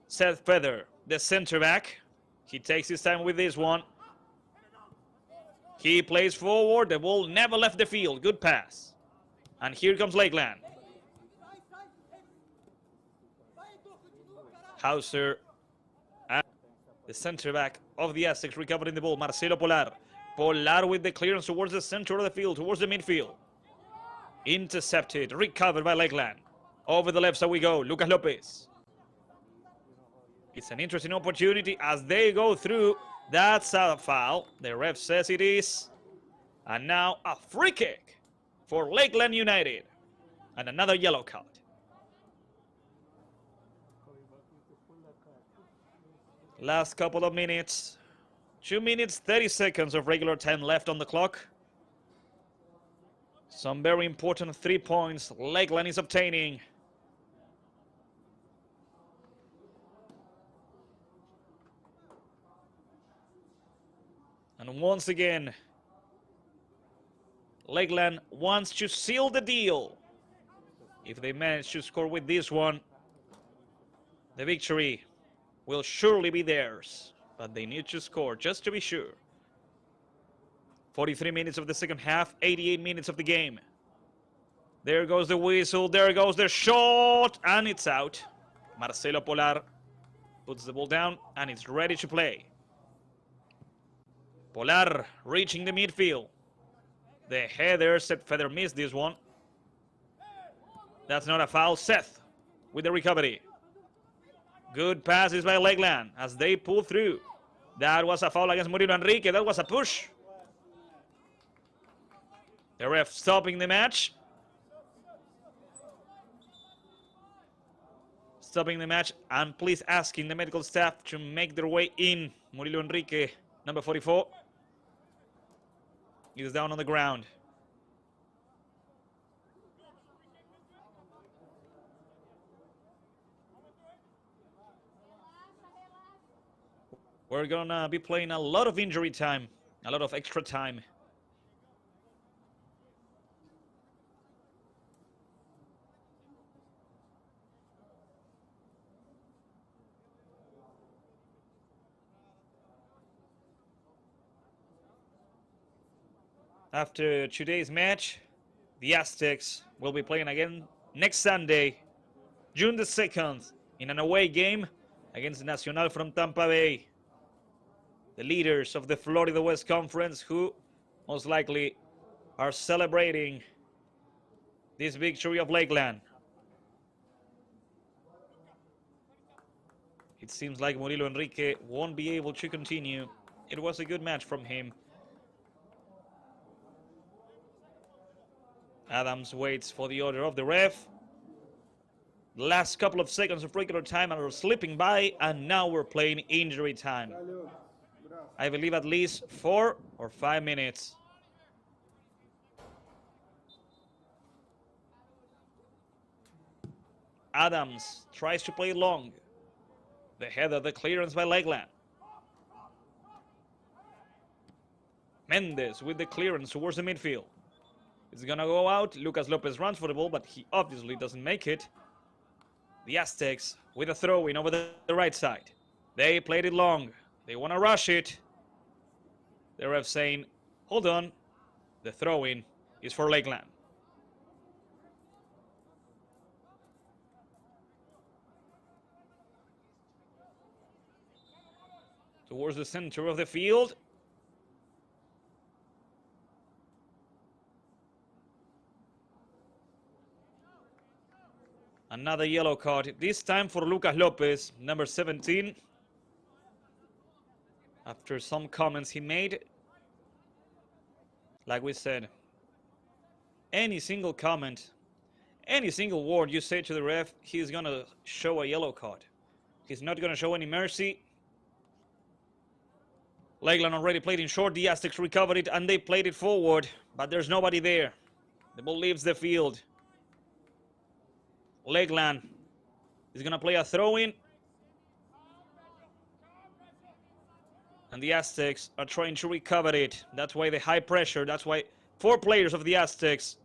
Seth Feather, the center back. He takes his time with this one. He plays forward. The ball never left the field. Good pass. And here comes Lakeland. Hauser, and the center back of the Aztecs, recovering the ball. Marcelo Polar. Polar with the clearance towards the center of the field, towards the midfield. Intercepted, recovered by Lakeland. Over the left side we go. Lucas Lopez. It's an interesting opportunity as they go through. That's a foul. The ref says it is. And now a free kick for Lakeland United. And another yellow card. Last couple of minutes. 2 minutes, 30 seconds of regular time left on the clock. Some very important 3 points Lakeland is obtaining. And once again, Lakeland wants to seal the deal. If they manage to score with this one, the victory will surely be theirs. But they need to score just to be sure. 43 minutes of the second half, 88 minutes of the game. There goes the whistle, there goes the shot, and it's out. Marcelo Polar puts the ball down, and it's ready to play. Polar reaching the midfield. The header, Seth Feather missed this one. That's not a foul. Seth with the recovery. Good passes by Lakeland as they pull through. That was a foul against Murilo Enrique. That was a push. The ref stopping the match. Stopping the match and please asking the medical staff to make their way in. Murilo Enrique, number 44, is down on the ground. We're gonna be playing a lot of injury time, a lot of extra time. After today's match, the Aztecs will be playing again next Sunday, June the 2nd, in an away game against Nacional from Tampa Bay. The leaders of the Florida West Conference, who most likely are celebrating this victory of Lakeland. It seems like Murilo Enrique won't be able to continue. It was a good match from him. Adams waits for the order of the ref. Last couple of seconds of regular time are slipping by, and now we're playing injury time. I believe at least 4 or 5 minutes. Adams tries to play long. The header, the clearance by Lakeland. Mendes with the clearance towards the midfield. It's gonna go out. Lucas Lopez runs for the ball, but he obviously doesn't make it. The Aztecs with a throw-in over the right side. They played it long. They want to rush it. The ref saying, hold on. The throw-in is for Lakeland. Towards the center of the field. Another yellow card, this time for Lucas Lopez, number 17. After some comments he made. Like we said, any single comment, any single word you say to the ref, he's going to show a yellow card. He's not going to show any mercy. Lakeland already played in short. The Aztecs recovered it and they played it forward, but there's nobody there. The ball leaves the field. Lakeland is going to play a throw-in. And the Aztecs are trying to recover it. That's why the high pressure. That's why 4 players of the Aztecs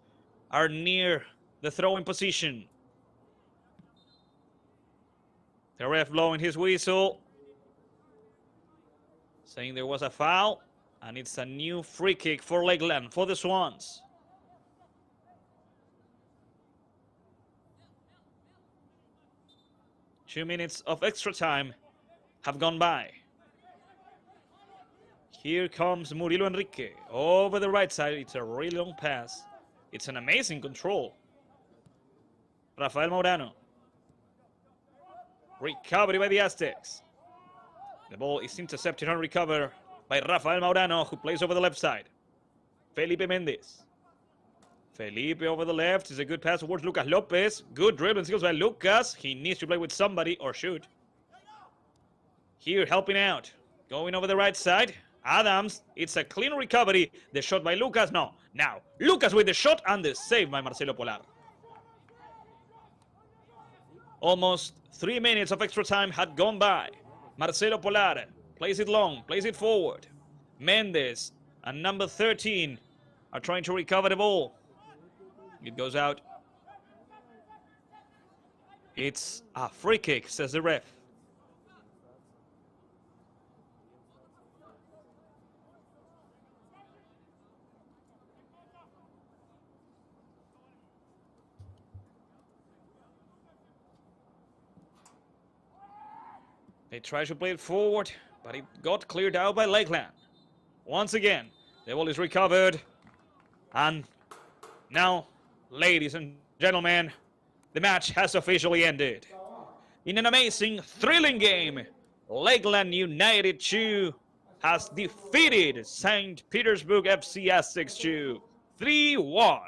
are near the throwing position. The ref blowing his whistle, saying there was a foul, and it's a new free kick for Lakeland, for the Swans. Two minutes of extra time have gone by. Here comes Murilo Enrique over the right side. It's a really long pass. It's an amazing control. Rafael Maurano. Recovery by the Aztecs. The ball is intercepted and recovered by Rafael Maurano, who plays over the left side. Felipe Mendez. Felipe over the left is a good pass towards Lucas Lopez. Good dribbling skills by Lucas. He needs to play with somebody or shoot. Here helping out. Going over the right side. Adams, it's a clean recovery. The shot by Lucas, no. Now, Lucas with the shot and the save by Marcelo Polar. Almost 3 minutes of extra time had gone by. Marcelo Polar plays it long, plays it forward. Mendez and number 13 are trying to recover the ball. It goes out. It's a free kick, says the ref. They try to play it forward, but it got cleared out by Lakeland. Once again, the ball is recovered. And now, ladies and gentlemen, the match has officially ended. In an amazing, thrilling game, Lakeland United 2 has defeated St. Petersburg FC Aztecs 2 3-1.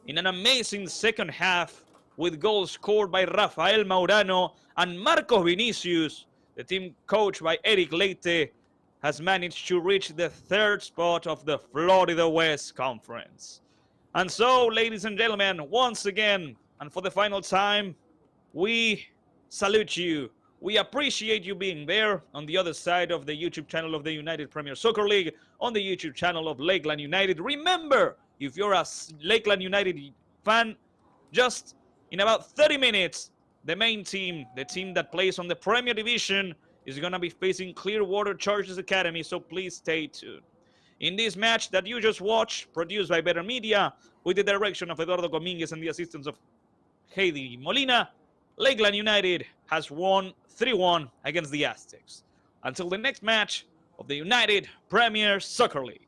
In an amazing second half, with goals scored by Rafael Maurano and Marcos Vinicius, the team coached by Eric Leite has managed to reach the 3rd spot of the Florida West Conference. And so, ladies and gentlemen, once again, and for the final time, we salute you. We appreciate you being there on the other side of the YouTube channel of the United Premier Soccer League, on the YouTube channel of Lakeland United. Remember, if you're a Lakeland United fan, just in about 30 minutes, the main team, the team that plays on the Premier Division, is going to be facing Clearwater Chargers Academy, so please stay tuned. In this match that you just watched, produced by Better Media, with the direction of Eduardo Dominguez and the assistance of Heidi Molina, Lakeland United has won 3-1 against the Aztecs. Until the next match of the United Premier Soccer League.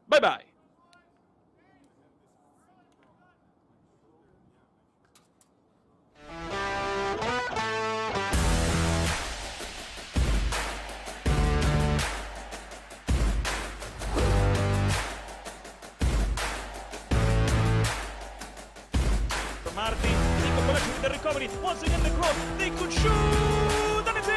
Bye-bye. Martin, in connection with the recovery. Once again, the cross. They could shoot, and it's in!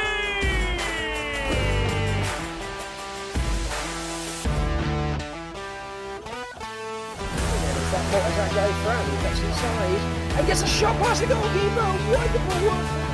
That guy Fran, he gets inside and gets a shot past the goalkeeper. Wonderful work.